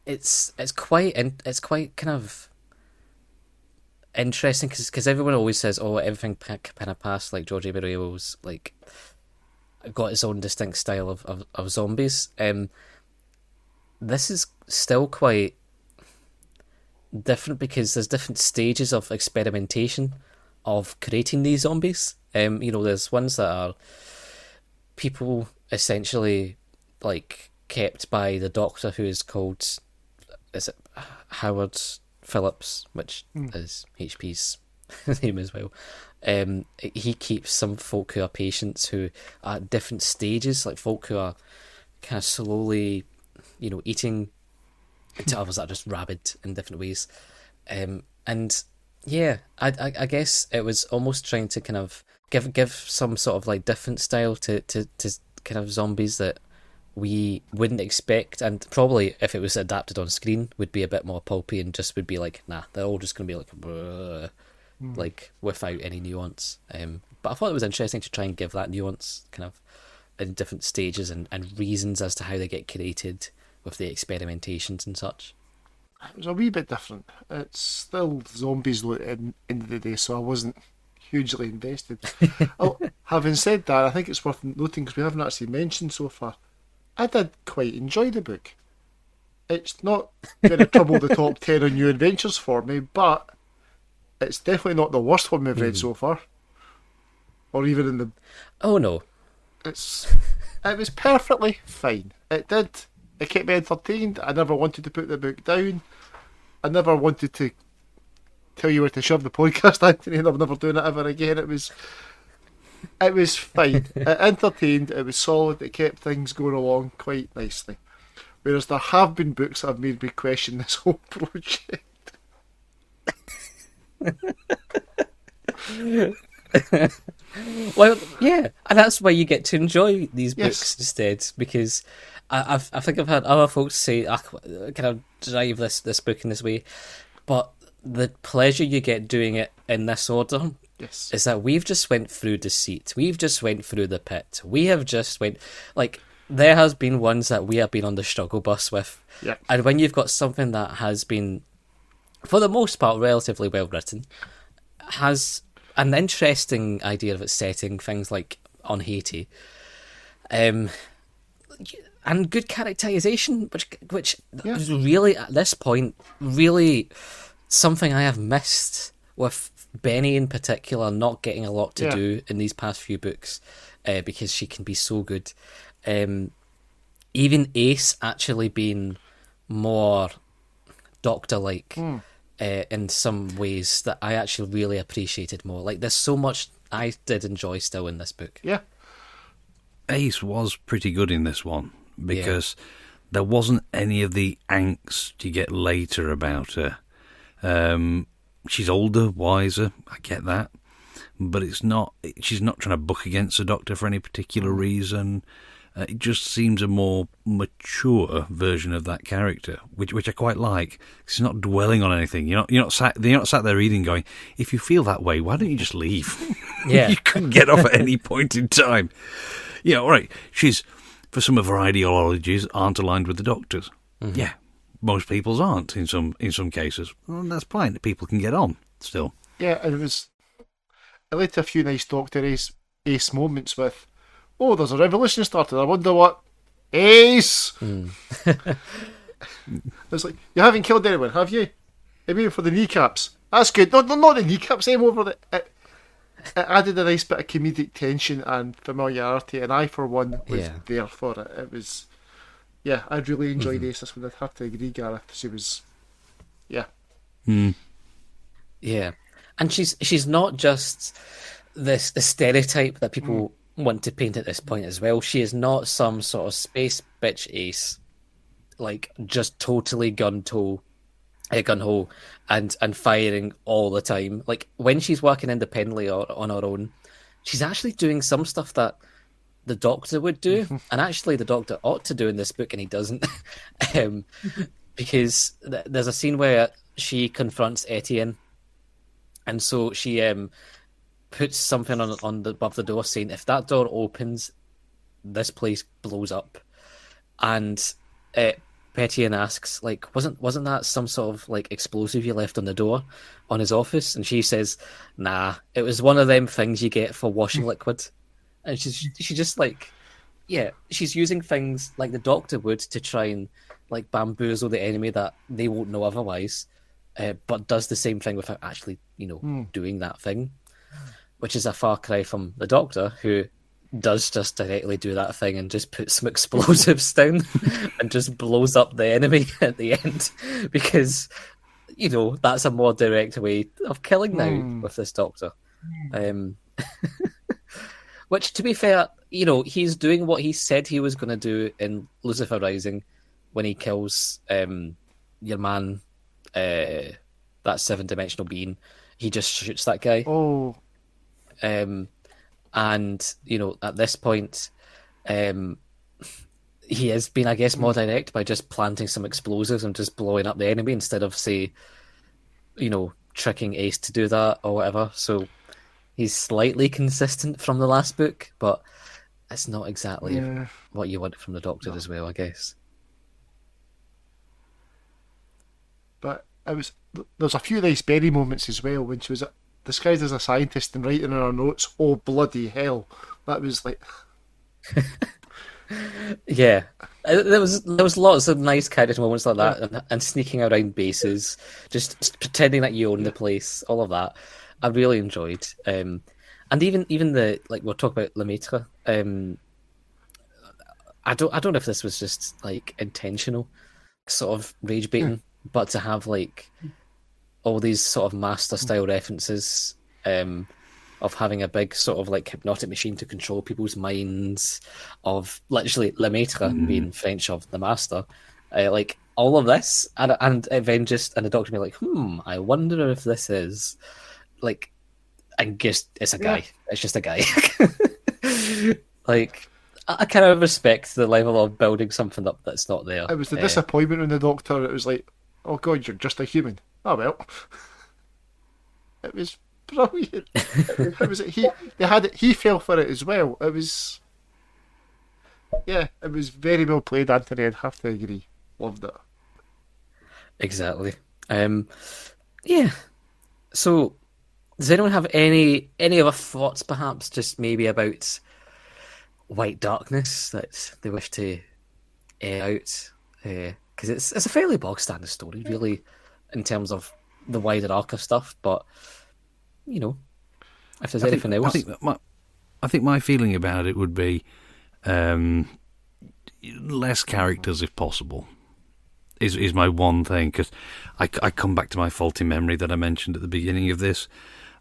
it's quite kind of interesting because everyone always says, everything kind of past like George A.B.'s like got its own distinct style of zombies. This is still quite different because there's different stages of experimentation of creating these zombies. There's ones that are people essentially like kept by the Doctor, who is called, is it Howard Phillips, which is HP's name as well. He keeps some folk who are patients who are at different stages, like folk who are kind of slowly, eating to others that are just rabid in different ways. I guess it was almost trying to kind of give some sort of like different style to kind of zombies that we wouldn't expect, and probably if it was adapted on screen would be a bit more pulpy and just would be like, nah, they're all just going to be like like without any nuance. But I thought it was interesting to try and give that nuance kind of in different stages and reasons as to how they get created with the experimentations and such. It was a wee bit different. It's still zombies at the end of the day, so I wasn't hugely invested. Having said that, I think it's worth noting, because we haven't actually mentioned so far, I did quite enjoy the book. It's not going to trouble the top 10 on New Adventures for me, but it's definitely not the worst one we've read so far. Or even in the... Oh, no. It was perfectly fine. It did. It kept me entertained. I never wanted to put the book down. I never wanted to tell you where to shove the podcast, Anthony, and I'm never doing it ever again. It was fine. It entertained. It was solid. It kept things going along quite nicely. Whereas there have been books that have made me question this whole project. Well, yeah, and that's why you get to enjoy these Yes. books instead, because I think I've had other folks say, "Can I drive this book in this way?" But the pleasure you get doing it in this order Yes. is that we've just went through Deceit, we've just went through the Pit, we have just went like there has been ones that we have been on the struggle bus with, Yeah. and when you've got something that has been, for the most part, relatively well written, has an interesting idea of its setting, things like on Haiti, and good characterization, which Yeah. is really at this point really something I have missed with Benny in particular not getting a lot to Yeah. do in these past few books, because she can be so good. Even Ace actually being more Doctor-like in some ways that I actually really appreciated more. Like, there's so much I did enjoy still in this book. Yeah. Ace was pretty good in this one because there wasn't any of the angst you get later about her. She's older, wiser, I get that, but she's not trying to buck against the Doctor for any particular reason. It just seems a more mature version of that character, which I quite like. She's not dwelling on anything. You're not sat there reading, going, "If you feel that way, why don't you just leave?" Yeah. You can get off at any point in time. Yeah, all right. She's, for some of her ideologies, aren't aligned with the Doctor's. Mm-hmm. Yeah, most people's aren't in some cases. Well, that's fine. People can get on still. Yeah, and it led to a few nice Doctor Ace moments with, "Oh, there's a revolution started. I wonder what." Ace! It's like, "You haven't killed anyone, have you? Maybe for the kneecaps. That's good. No, not the kneecaps, aim over it added a nice bit of comedic tension and familiarity, and I, for one, was there for it. It was, yeah, I really enjoyed Ace this one. I'd have to agree, Gareth. She was, yeah. Yeah, and she's not just the stereotype that people want to paint at this point as well. She is not some sort of space bitch Ace, like just totally gun ho and firing all the time. Like when she's working independently or on her own, she's actually doing some stuff that the Doctor would do, and actually the Doctor ought to do in this book, and he doesn't. Because there's a scene where she confronts Etienne, and so she puts something on above the door saying, "If that door opens, this place blows up." And Etienne asks, like, wasn't that some sort of like explosive you left on the door on his office? And she says, "Nah, it was one of them things you get for washing liquid." And she's just like, yeah, she's using things like the Doctor would to try and like bamboozle the enemy that they won't know otherwise, but does the same thing without actually, doing that thing, which is a far cry from the Doctor, who does just directly do that thing and just puts some explosives down and just blows up the enemy at the end, because that's a more direct way of killing now with this Doctor. Which, to be fair, he's doing what he said he was going to do in Lucifer Rising when he kills your man, that 7-dimensional being. He just shoots that guy. Oh. And, at this point, he has been, I guess, more direct by just planting some explosives and just blowing up the enemy instead of, say, tricking Ace to do that or whatever. So he's slightly consistent from the last book, but it's not exactly what you want from the Doctor as well, I guess. But there's a few nice Berry moments as well when she was disguised as a scientist and writing in her notes, "Oh bloody hell!" That was like, yeah, there was lots of nice character moments like that, and sneaking around bases, just pretending that you own the place, all of that. I really enjoyed, and even the, like, we'll talk about Lemaitre. I don't know if this was just like intentional, sort of rage baiting, but to have like all these sort of master style references of having a big sort of like hypnotic machine to control people's minds, of literally le maître being French of the master, like all of this, and then just and the doctor being like, I wonder if this is like, and just it's a guy, it's just a guy. Like, I kind of respect the level of building something up that's not there. It was the disappointment in the doctor. It was like, oh God, you're just a human. Oh well. It was brilliant. It was he fell for it as well. It was it was very well played, Anthony. I'd have to agree. Loved it. Exactly. Yeah. So, does anyone have any other thoughts, perhaps, just maybe about White Darkness that they wish to air out? Because it's a fairly bog standard story, really, in terms of the wider arc of stuff. But if there's anything else, I think my feeling about it would be less characters if possible. Is my one thing, because I come back to my faulty memory that I mentioned at the beginning of this.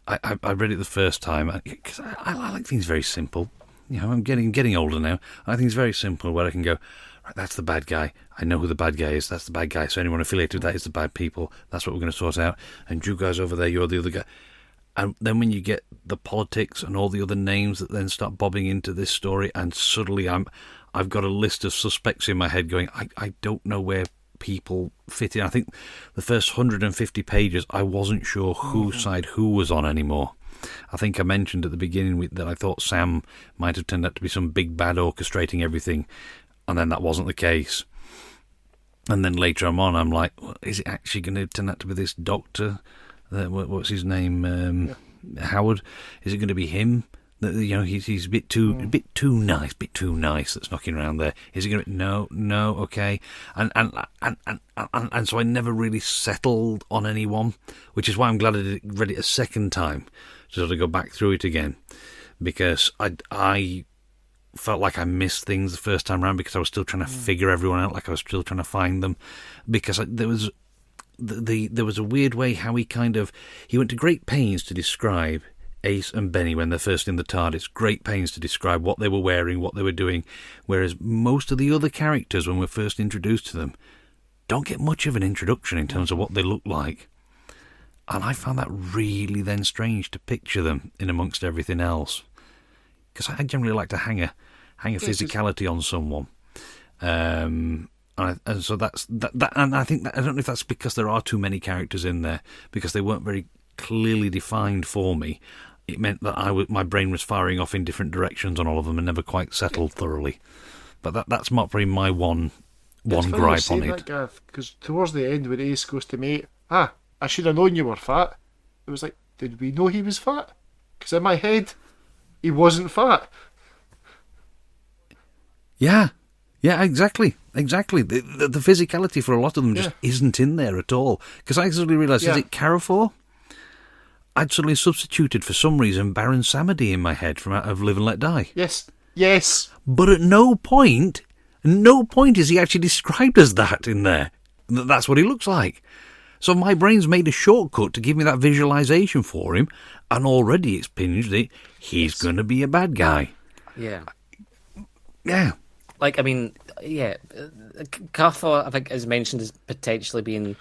I read it the first time because I like things very simple. I'm getting older now. I think it's very simple where I can go, right, that's the bad guy. I know who the bad guy is. That's the bad guy. So anyone affiliated with that is the bad people. That's what we're going to sort out. And you guys over there, you're the other guy. And then when you get the politics and all the other names that then start bobbing into this story, and suddenly I've got a list of suspects in my head going, I don't know where people fit in. I think the first 150 pages, I wasn't sure whose side who was on anymore. I think I mentioned at the beginning that I thought Sam might have turned out to be some big bad orchestrating everything, and then that wasn't the case. And then later on, I'm like, well, is it actually going to turn out to be this doctor? What's his name? Howard? Is it going to be him? He's a bit too nice. That's knocking around there. Is it going to be no? Okay. And so I never really settled on anyone, which is why I'm glad I read it a second time to sort of go back through it again, because I felt like I missed things the first time around because I was still trying to figure everyone out, like I was still trying to find them, because there was a weird way how he went to great pains to describe Ace and Benny when they're first in the TARDIS, great pains to describe what they were wearing, what they were doing, whereas most of the other characters, when we're first introduced to them, don't get much of an introduction in terms of what they look like. And I found that really then strange to picture them in amongst everything else, because I generally like to hang a physicality on someone. And so that's that. And I think I don't know if that's because there are too many characters in there, because they weren't very clearly defined for me. It meant that my brain was firing off in different directions on all of them and never quite settled thoroughly. But that's not probably my one gripe on it. Because towards the end, when Ace goes to mate, I should have known you were fat. It was like, did we know he was fat? Because in my head, he wasn't fat. Yeah, exactly. The physicality for a lot of them just isn't in there at all. Because I suddenly realised, is it Carrefour? I'd suddenly substituted for some reason Baron Samedi in my head from Out of Live and Let Die. Yes. But at no point is he actually described as that in there. That's what he looks like. So my brain's made a shortcut to give me that visualisation for him, and already it's pinged it. He's going to be a bad guy. Yeah. Like, I mean, Carrefour, I think, is mentioned as potentially being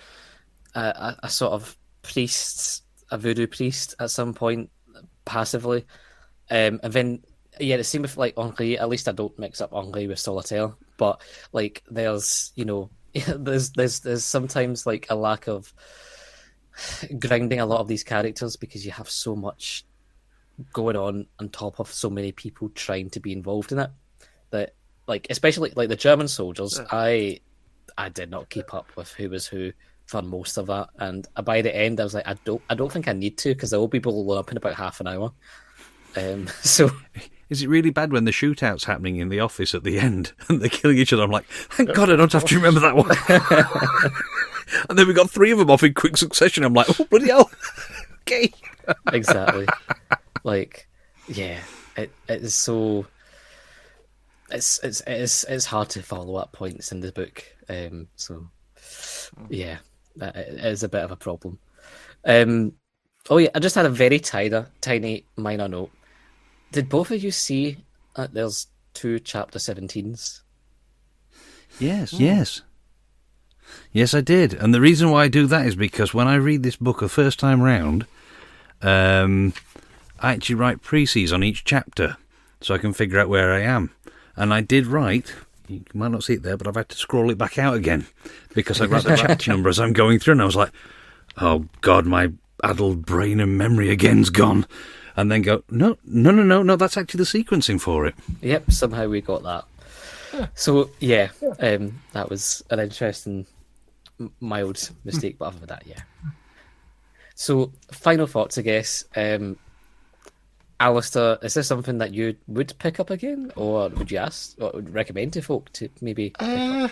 a sort of priest, a voodoo priest at some point, passively. And then, the same with, like, Henri. At least I don't mix up Henri with Solitaire. But, like, there's, there's sometimes, like, a lack of grounding a lot of these characters because you have so much going on top of so many people trying to be involved in it that, like, especially like the German soldiers, I did not keep up with who was who for most of that, and by the end I was like, I don't think I need to, because there will be blown up in about half an hour. So is it really bad when the shootout's happening in the office at the end and they're killing each other? I'm like, thank God I don't have to remember that one. And then we got 3 of them off in quick succession. I'm like, oh bloody hell. Okay. Exactly. Like, yeah, it is so. it's hard to follow up points in the book. So yeah, it is a bit of a problem. Oh yeah, I just had a very tiny minor note. Did both of you see there's 2 chapter 17s? Yes. Yes, I did. And the reason why I do that is because when I read this book the first time round, I actually write preces on each chapter so I can figure out where I am. And I did write, you might not see it there, but I've had to scroll it back out again because I write the chapter number as I'm going through, and I was like, oh God, my addled brain and memory again's gone. And then go, no, that's actually the sequencing for it. Yep, somehow we got that. So yeah, that was an interesting mild mistake, but other than that, yeah. So final thoughts, I guess. Alasdair, is this something that you would pick up again, or would you ask, or would recommend to folk to maybe? No,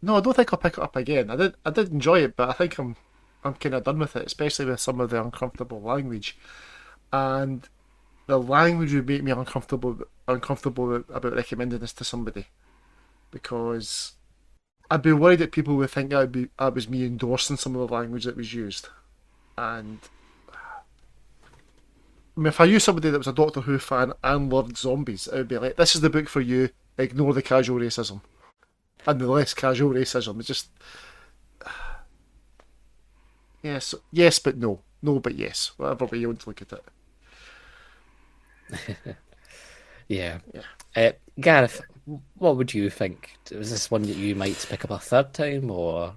I don't think I'll pick it up again. I did enjoy it, but I think I'm kind of done with it, especially with some of the uncomfortable language, and the language would make me uncomfortable about recommending this to somebody, because I'd be worried that people would think that was me endorsing some of the language that was used, and I mean, if I knew somebody that was a Doctor Who fan and loved zombies, it would be like, this is the book for you. Ignore the casual racism and the less casual racism. It's just yes, but no, but yes, whatever way you want to look at it. Yeah. Gareth, what would you think? Was this one that you might pick up a third time, or?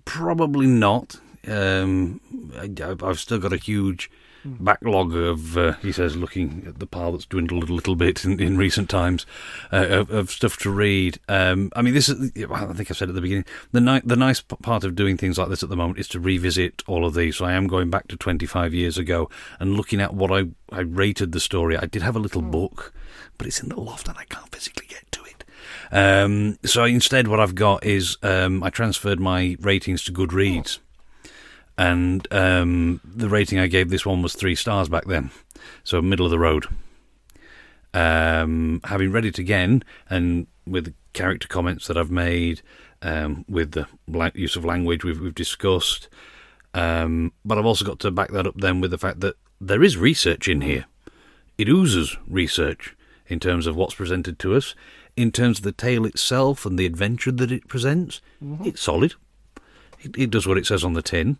Probably not. I've still got a huge backlog of, he says, looking at the pile that's dwindled a little bit in recent times, of stuff to read. I mean, this is, I think I said at the beginning, the nice part of doing things like this at the moment is to revisit all of these. So I am going back to 25 years ago and looking at what I rated the story. I did have a little book, but it's in the loft and I can't physically get to it. So instead what I've got is I transferred my ratings to Goodreads. And the rating I gave this one was 3 stars back then, so middle of the road. Having read it again, and with the character comments that I've made, with the use of language we've discussed, but I've also got to back that up then with the fact that there is research in here. It oozes research in terms of what's presented to us, in terms of the tale itself and the adventure that it presents. Mm-hmm. It's solid. It does what it says on the tin.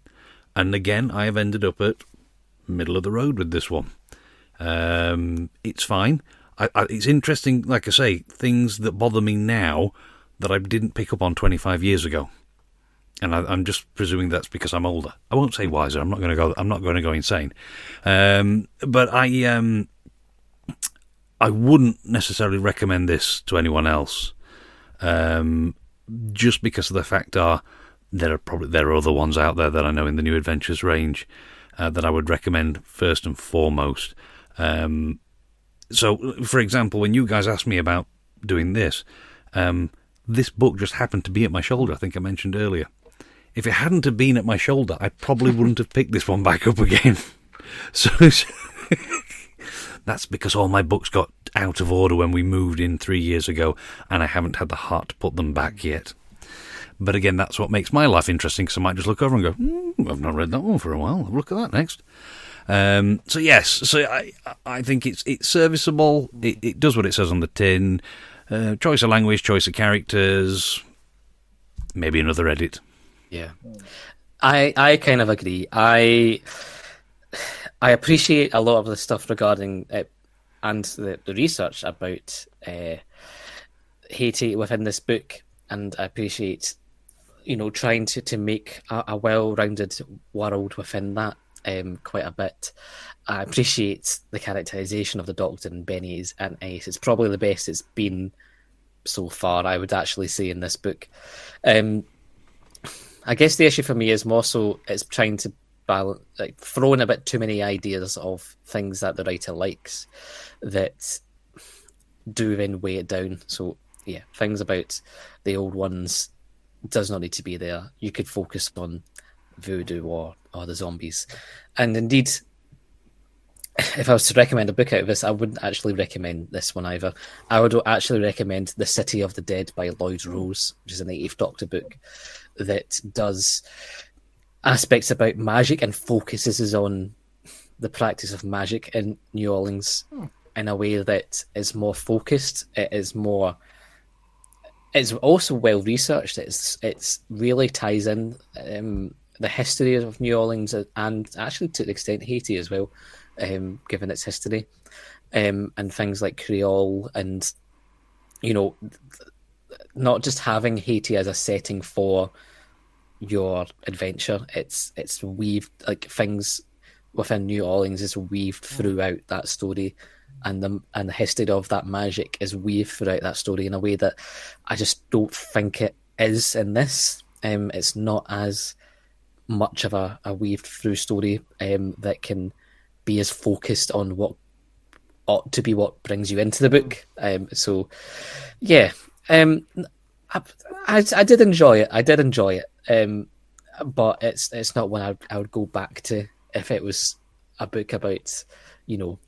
And again, I have ended up at middle of the road with this one. It's fine. It's interesting, like I say, things that bother me now that I didn't pick up on 25 years ago. And I'm just presuming that's because I'm older. I won't say wiser. I'm not going to go insane. But I wouldn't necessarily recommend this to anyone else, just because of the fact there are other ones out there that I know in the New Adventures range that I would recommend first and foremost. So, for example, when you guys asked me about doing this, this book just happened to be at my shoulder. I think I mentioned earlier. If it hadn't have been at my shoulder, I probably wouldn't have picked this one back up again. So that's because all my books got out of order when we moved in 3 years ago, and I haven't had the heart to put them back yet. But again, that's what makes my life interesting, because I might just look over and go, I've not read that one for a while. I'll look at that next. So yes, so I think it's serviceable. It does what it says on the tin. Choice of language, choice of characters, maybe another edit. Yeah, I kind of agree. I appreciate a lot of the stuff regarding it and the research about Haiti within this book, and I appreciate trying to make a well-rounded world within that quite a bit. I appreciate the characterisation of the Doctor and Benny's and Ace. It's probably the best it's been so far, I would actually say, in this book. I guess the issue for me is more so it's trying to balance, like throwing a bit too many ideas of things that the writer likes that do then weigh it down. So yeah, things about the old ones does not need to be there. You could focus on voodoo or the zombies. And indeed, if I was to recommend a book out of this, I wouldn't actually recommend this one either. I would actually recommend The City of the Dead by Lloyd Rose, which is an 80th Doctor book that does aspects about magic and focuses on the practice of magic in New Orleans in a way that is more focused. It's also well researched. It's really ties in the history of New Orleans and actually to an extent Haiti as well, given its history, and things like Creole and, you know, not just having Haiti as a setting for your adventure. It's weaved, like things within New Orleans is weaved throughout that story, and the history of that magic is weaved throughout that story in a way that I just don't think it is in this. It's not as much of a weaved through story that can be as focused on what ought to be what brings you into the book. So, yeah, I did enjoy it. But it's not one I would go back to if it was a book about, you know,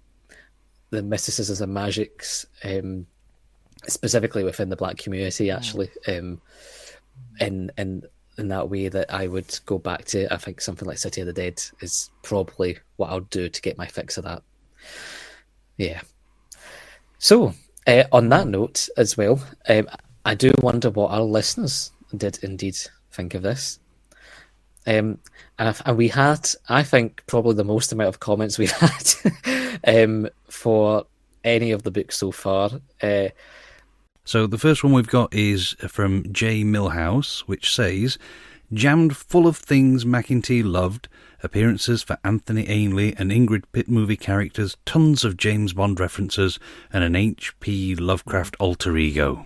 the mysticisms and magics, specifically within the Black community. Actually, in that way that I would go back to. I think something like City of the Dead is probably what I'll do to get my fix of that. Yeah. So, on that note as well, I do wonder what our listeners did indeed think of this. And we had, I think, probably the most amount of comments we've had for any of the books so far. So the first one we've got is from J. Millhouse, which says, jammed full of things McIntee loved, appearances for Anthony Ainley and Ingrid Pitt movie characters, tons of James Bond references, and an H.P. Lovecraft alter ego.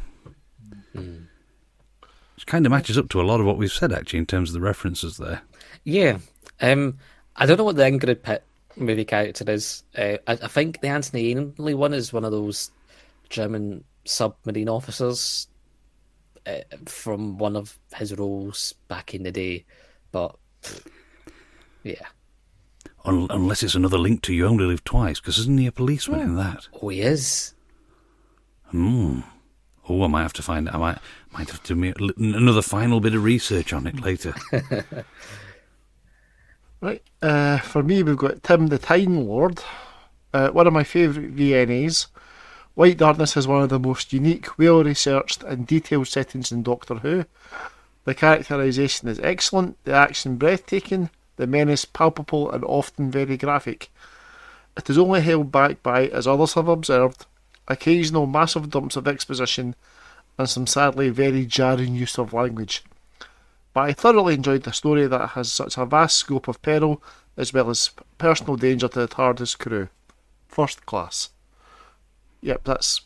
Which kind of matches up to a lot of what we've said, actually, in terms of the references there. Yeah. I don't know what the Ingrid Pitt movie character is. I think the Anthony Ainley one is one of those German submarine officers from one of his roles back in the day. But, yeah. Unless it's another link to You Only Live Twice, because isn't he a policeman in that? Oh, he is. Oh, I might have to find. I might have to do another final bit of research on it later. Right. For me, we've got Tim the Time Lord. One of my favourite VNAs. White Darkness is one of the most unique, well-researched and detailed settings in Doctor Who. The characterisation is excellent, the action breathtaking, the menace palpable and often very graphic. It is only held back by, as others have observed, occasional massive dumps of exposition and some sadly very jarring use of language. But I thoroughly enjoyed a story that has such a vast scope of peril as well as personal danger to the TARDIS crew. First class. Yep, that's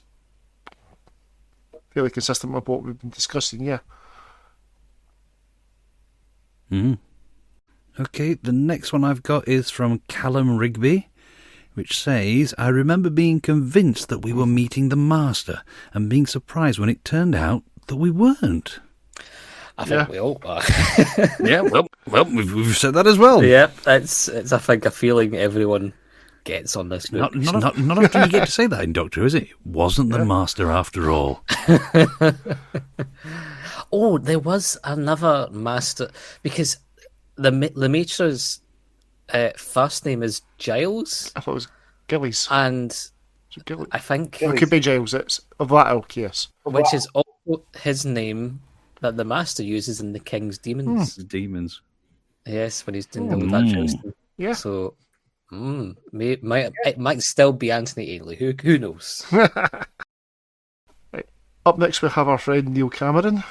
fairly consistent with what we've been discussing, yeah. Okay, the next one I've got is from Callum Rigby, which says, I remember being convinced that we were meeting the Master and being surprised when it turned out that we weren't. I think we all are. Yeah, well, we've said that as well. Yep, it's I think a feeling everyone gets on this book. Not often you get to say that in Doctor Who, is it? Wasn't the Master after all. Oh, there was another Master, because the Maître's first name is Giles. I thought it was Gillies. And Gillies? I think It could be Giles. It's of that ilk, yes. Which is also his name that the Master uses in the King's Demons. Demons. Yes, when he's doing that jousting. Yeah. So, it might still be Anthony Ainley. Who knows? Right. Up next we have our friend Neil Cameron.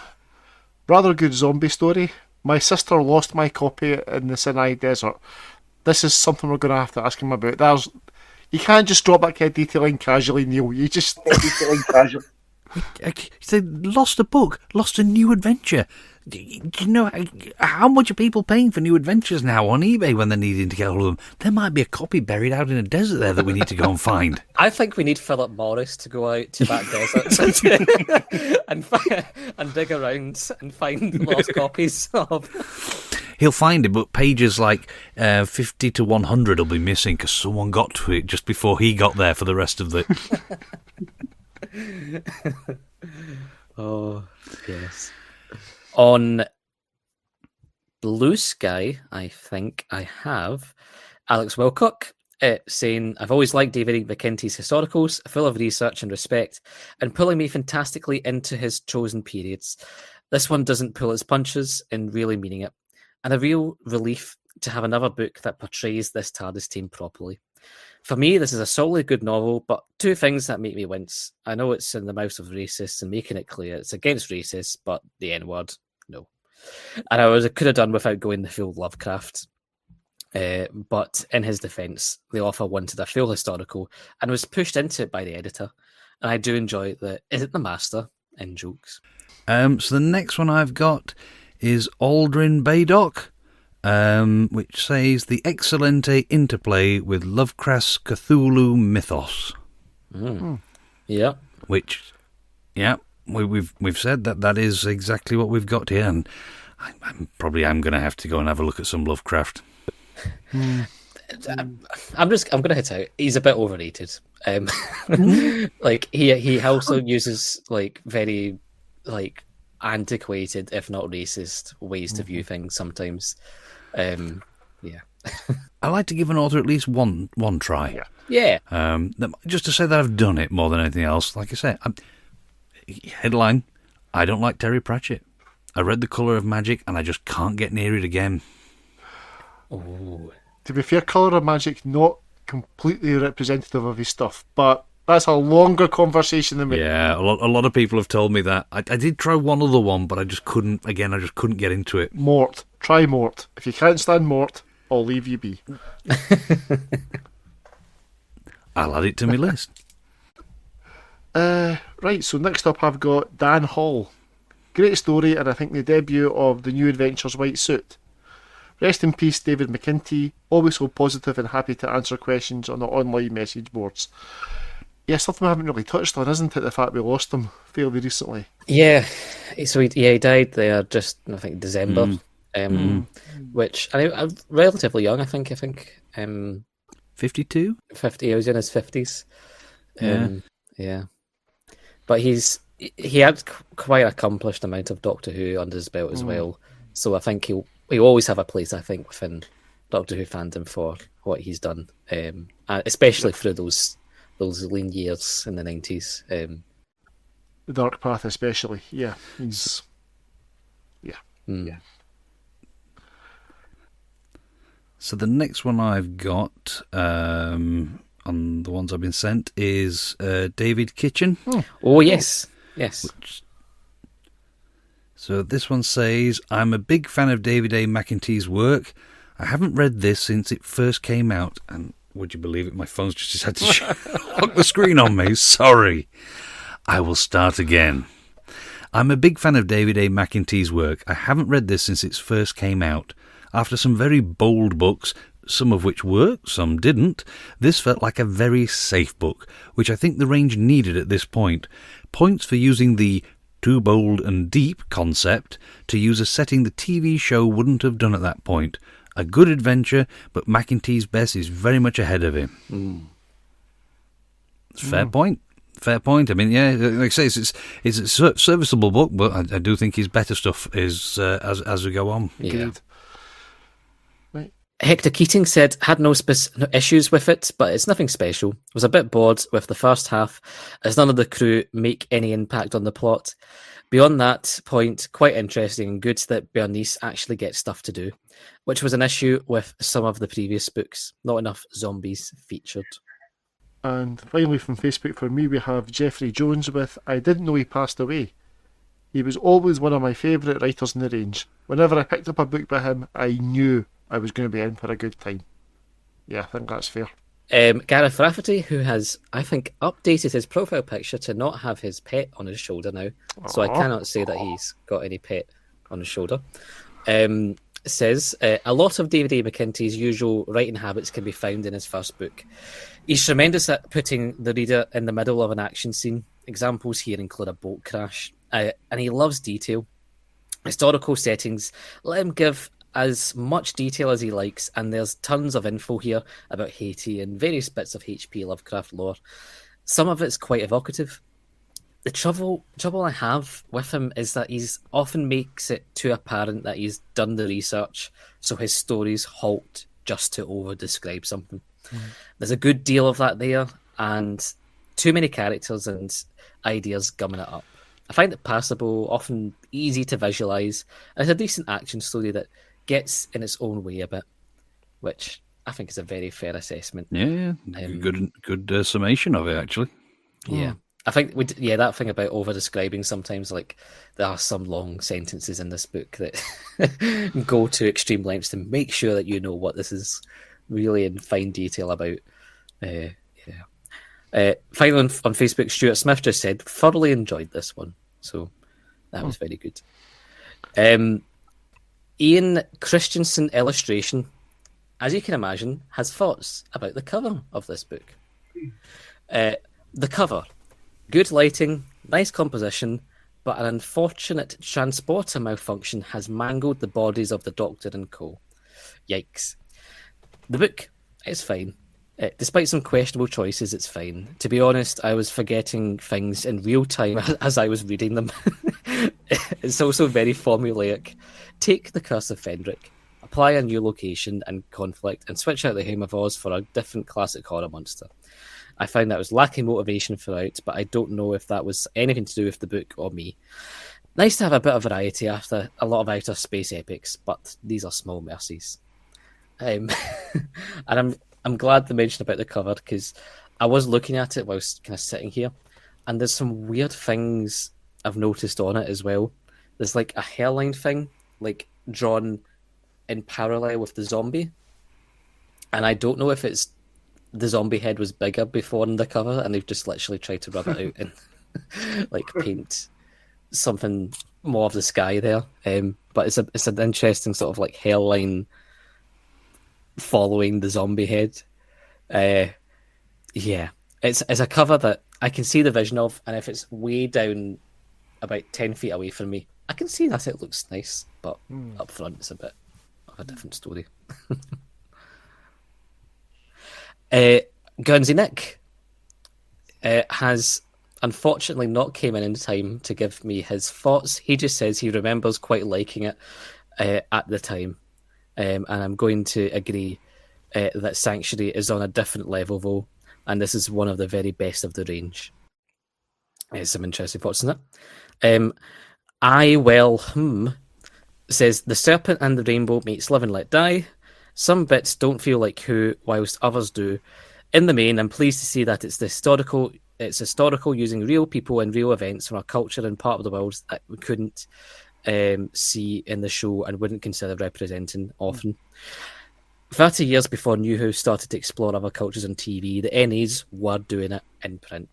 Rather good zombie story. My sister lost my copy in the Sinai Desert. This is something we're going to have to ask him about. You can't just drop that kind of detail in casually, Neil. You just detail in casually. He said, lost a book, lost a new adventure. Do you know how much are people paying for new adventures now on eBay when they're needing to get hold of them? There might be a copy buried out in a desert there that we need to go and find. I think we need Philip Morris to go out to that desert and dig around and find lost copies of. he'll find it, but pages like 50 to 100 will be missing because someone got to it just before he got there for the rest of the... Oh, yes. On Blue Sky, I think I have Alex Wilcock saying, I've always liked David McIntee's historicals, full of research and respect, and pulling me fantastically into his chosen periods. This one doesn't pull its punches in really meaning it, and a real relief to have another book that portrays this TARDIS team properly. For me, this is a solidly good novel, but two things that make me wince. I know it's in the mouth of racists and making it clear it's against racists, but the N-word, no. And I could have done without going the full Lovecraft. But in his defence, the author wanted a full historical and was pushed into it by the editor. And I do enjoy is it the master in jokes? So the next one I've got is Aldrin Baydock, which says the excellente interplay with Lovecraft's Cthulhu mythos. Yeah. Which, yeah, we've said that is exactly what we've got here, and I'm probably going to have to go and have a look at some Lovecraft. I'm going to hit out. He's a bit overrated. Like he also uses like very like antiquated, if not racist, ways to view things sometimes. Yeah. I like to give an author at least one try. Yeah. Just to say that I've done it more than anything else. Like I say, headline: I don't like Terry Pratchett. I read The Colour of Magic and I just can't get near it again. Oh. To be fair, Colour of Magic not completely representative of his stuff, but that's a longer conversation than me. Yeah, a lot of people have told me that. I did try one other one, but I just couldn't get into it. Mort. Try Mort. If you can't stand Mort, I'll leave you be. I'll add it to my list. Right, so next up I've got Dan Hall. Great story, and I think the debut of the New Adventures White Suit. Rest in peace, David McIntee. Always so positive and happy to answer questions on the online message boards. Yeah, something we haven't really touched on, isn't it? The fact we lost him fairly recently. Yeah, so he died there just, I think, December, which I'm relatively young, I think. 52? 50, he was in his 50s. Yeah. But he had quite an accomplished amount of Doctor Who under his belt as well. So I think he'll always have a place, I think, within Doctor Who fandom for what he's done, especially through those lean years in the 90s. The Dark Path especially, yeah. He's... Yeah. Yeah. So the next one I've got on the ones I've been sent is David Kitchen. Oh, yes. Yes. So this one says, I'm a big fan of David A. McIntee's work. I haven't read this since it first came out, and would you believe it, my phone's just decided to lock the screen on me. Sorry. I will start again. I'm a big fan of David A. McIntee's work. I haven't read this since it first came out. After some very bold books, some of which worked, some didn't, this felt like a very safe book, which I think the range needed at this point. Points for using the too bold and deep concept to use a setting the TV show wouldn't have done at that point. A good adventure, but McIntee's best is very much ahead of him. Fair point. Fair point. I mean, yeah, like I say, it's a serviceable book, but I do think his better stuff is as we go on. Yeah. Good. Right. Hector Keating said, had no issues with it, but it's nothing special. Was a bit bored with the first half, as none of the crew make any impact on the plot. Beyond that point, quite interesting and good that Bernice actually gets stuff to do, which was an issue with some of the previous books. Not enough zombies featured. And finally from Facebook for me we have Jeffrey Jones with, I didn't know he passed away. He was always one of my favourite writers in the range. Whenever I picked up a book by him, I knew I was going to be in for a good time. Yeah, I think that's fair. Gareth Rafferty, who has, I think, updated his profile picture to not have his pet on his shoulder now. So I cannot say that he's got any pet on his shoulder. Says, a lot of David A. McIntee's usual writing habits can be found in his first book. He's tremendous at putting the reader in the middle of an action scene. Examples here include a boat crash. And he loves detail. Historical settings let him give as much detail as he likes, and there's tons of info here about Haiti and various bits of H.P. Lovecraft lore. Some of it's quite evocative. The trouble I have with him is that he's often makes it too apparent that he's done the research, so his stories halt just to over-describe something. There's a good deal of that there, and too many characters and ideas gumming it up. I find it passable, often easy to visualise, and it's a decent action story that gets in its own way a bit, which I think is a very fair assessment. Yeah, good summation of it, actually. Yeah. I think that thing about over describing sometimes, like there are some long sentences in this book that go to extreme lengths to make sure that you know what this is really in fine detail about. Finally on Facebook, Stuart Smith just said, thoroughly enjoyed this one. So that was very good. Ian Christensen illustration, as you can imagine, has thoughts about the cover of this book. The cover. Good lighting, nice composition, but an unfortunate transporter malfunction has mangled the bodies of the Doctor and co. Yikes. The book is fine. Despite some questionable choices, it's fine. To be honest, I was forgetting things in real time as I was reading them. It's also very formulaic. Take the Curse of Fenric, apply a new location and conflict, and switch out the Home of Oz for a different classic horror monster. I found that was lacking motivation throughout, but I don't know if that was anything to do with the book or me. Nice to have a bit of variety after a lot of outer space epics, but these are small mercies. And I'm glad they mentioned about the cover, because I was looking at it whilst kind of sitting here, and there's some weird things I've noticed on it as well. There's like a hairline thing, like drawn in parallel with the zombie, and I don't know if it's the zombie head was bigger before in the cover, and they've just literally tried to rub it out and like paint something more of the sky there. But it's an interesting sort of like hairline following the zombie head. Yeah, it's a cover that I can see the vision of, and if it's way down about 10 feet away from me, I can see that it looks nice, but up front it's a bit of a different story. Guernsey Nick has unfortunately not came in time to give me his thoughts. He just says he remembers quite liking it at the time, and I'm going to agree that Sanctuary is on a different level though, and this is one of the very best of the range. Some interesting thoughts on that. Says the Serpent and the Rainbow meets Live and Let Die. Some bits don't feel like Who, whilst others do. In the main, I'm pleased to see that it's historical using real people and real events from our culture and part of the world that we couldn't see in the show and wouldn't consider representing often. 30 years before New Who started to explore other cultures on TV, the NAs were doing it in print,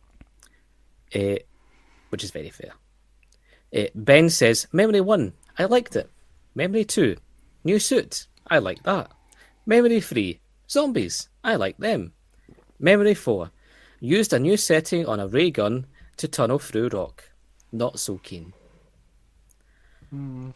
which is very fair. Ben says, Memory 1, I liked it. Memory 2, new suit, I like that. Memory 3, zombies, I like them. Memory 4, used a new setting on a ray gun to tunnel through rock. Not so keen. I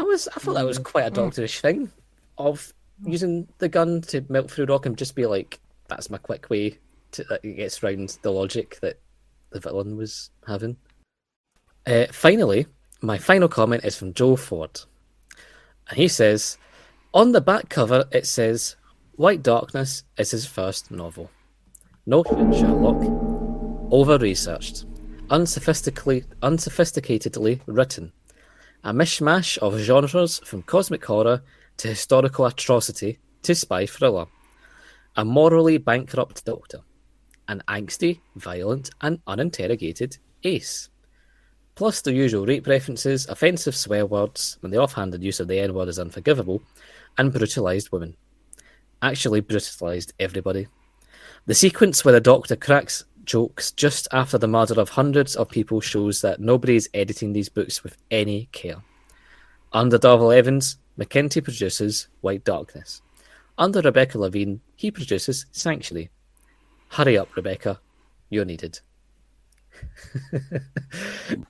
thought that was quite a doctorish thing of using the gun to melt through rock and just be like, that's my quick way to that gets around the logic that the villain was having. Finally, my final comment is from Joe Ford. And he says, on the back cover it says, White Darkness is his first novel. No Sherlock. Over-researched. Unsophisticatedly written. A mishmash of genres from cosmic horror to historical atrocity to spy thriller. A morally bankrupt doctor. An angsty, violent and uninterrogated ace. Plus the usual rape references, offensive swear words when the offhanded use of the N-word is unforgivable, and brutalised women. Actually brutalised everybody. The sequence where the Doctor cracks jokes just after the murder of hundreds of people shows that nobody is editing these books with any care. Under Darvel Evans, McIntee produces White Darkness. Under Rebecca Levine, he produces Sanctuary. Hurry up, Rebecca. You're needed.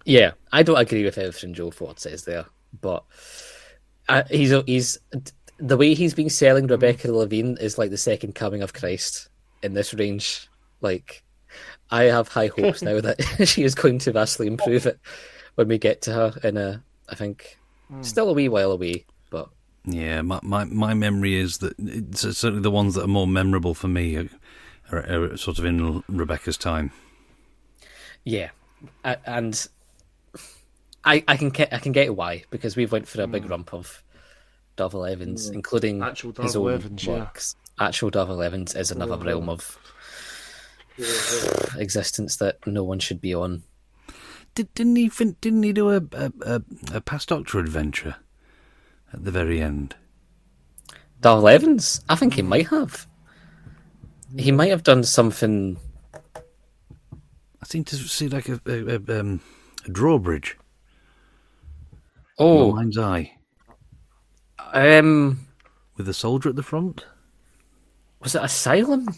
Yeah, I don't agree with everything Joe Ford says there, but He's the way he's been selling Rebecca Levine is like the second coming of Christ in this range. Like, I have high hopes now that she is going to vastly improve it when we get to her in I think, still a wee while away, but... Yeah, my memory is that certainly the ones that are more memorable for me are sort of in Rebecca's time. Yeah, and I can get why, because we've went through a big rump of Double Evans, including actual his own Evans, works. Actual Double Evans is another realm of existence that no one should be on. Didn't he do a past Doctor adventure at the very end? Double Evans? I think he might have. He might have done something. I seem to see like a drawbridge. Oh, in my mind's eye. With a soldier at the front. Was it Asylum?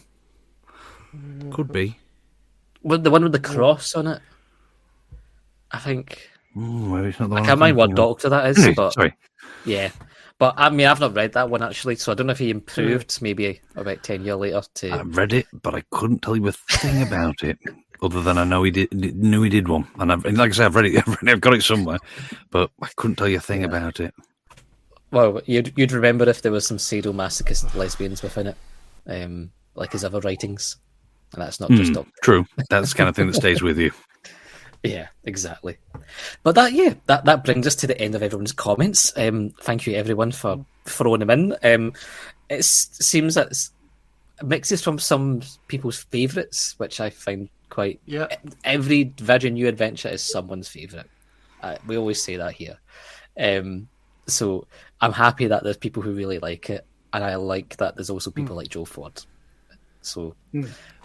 Could be. Well, the one with the cross on it. I think. Maybe it's not the one. I can't mind what Doctor that is, but sorry. Yeah, but I mean, I've not read that one actually, so I don't know if he improved maybe about 10 years later. I read it, but I couldn't tell you a thing about it, other than I know he did one, and like I said, I've read it, I've got it somewhere, but I couldn't tell you a thing about it. Well, you'd remember if there was some sadomasochist lesbians within it, like his other writings, and that's not just Doctor. True, that's the kind of thing that stays with you. Yeah, exactly. But that brings us to the end of everyone's comments. Thank you everyone for throwing them in. It seems that it mixes from some people's favourites, which I find quite... Yeah. Every Virgin New Adventure is someone's favourite. We always say that here. So I'm happy that there's people who really like it, and I like that there's also people like Joe Ford. So...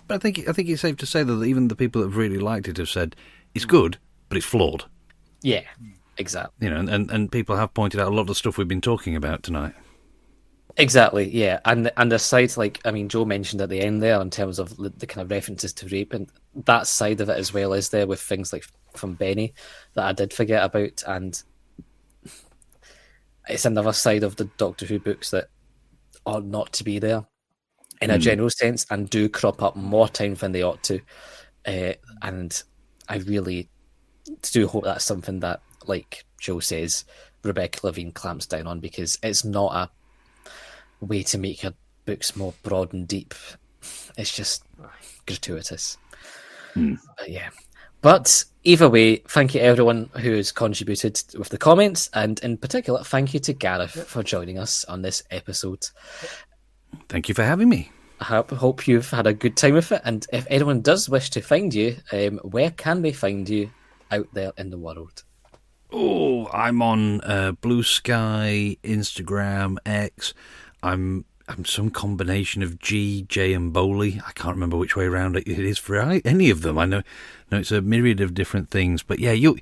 But I think it's safe to say that even the people that have really liked it have said it's good, but it's flawed. Yeah, exactly. You know, and people have pointed out a lot of the stuff we've been talking about tonight. Exactly, yeah. And aside, like, I mean, Joe mentioned at the end there in terms of the kind of references to rape, and that side of it as well is there with things like from Benny that I did forget about, and it's another side of the Doctor Who books that ought not to be there in a general sense and do crop up more times than they ought to. And I really do hope that's something that, like Joe says, Rebecca Levine clamps down on, because it's not a way to make your books more broad and deep. It's just gratuitous. But yeah. But either way, thank you everyone who's contributed with the comments, and in particular, thank you to Gareth for joining us on this episode. Thank you for having me. I hope you've had a good time with it, and if anyone does wish to find you, where can they find you out there in the world? Oh, I'm on Blue Sky, Instagram, X. I'm some combination of G, J, and Bowley. I can't remember which way around it is for any of them. I know it's a myriad of different things, but yeah, you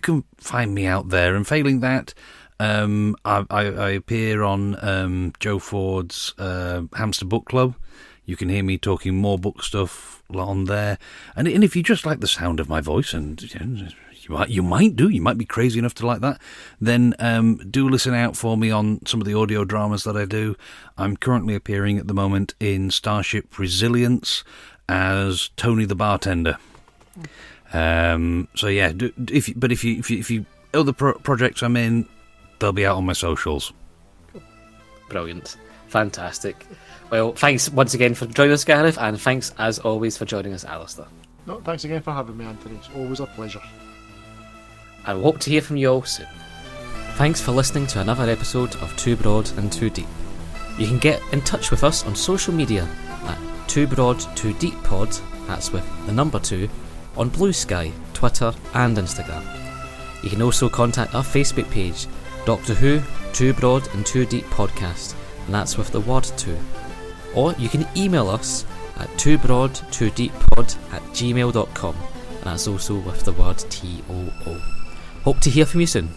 can find me out there. And failing that, I appear on Joe Ford's Hamster Book Club. You can hear me talking more book stuff on there. And if you just like the sound of my voice, and you might be crazy enough to like that, then do listen out for me on some of the audio dramas that I do. I'm currently appearing at the moment in Starship Resilience as Tony the bartender. So yeah, if you other projects I'm in, they'll be out on my socials. Brilliant. Fantastic. Well, thanks once again for joining us, Gareth, and thanks as always for joining us, Alasdair. No, thanks again for having me, Anthony. It's always a pleasure. And we hope to hear from you all soon. Thanks for listening to another episode of Too Broad and Too Deep. You can get in touch with us on social media at Too Broad Too Deep Pod, that's with the number 2, on Blue Sky, Twitter and Instagram. You can also contact our Facebook page, Doctor Who, Too Broad and Too Deep Podcast, and that's with the word 2. Or you can email us at toobroadtoodeeppod@gmail.com, and that's also with the word TOO. Hope to hear from you soon.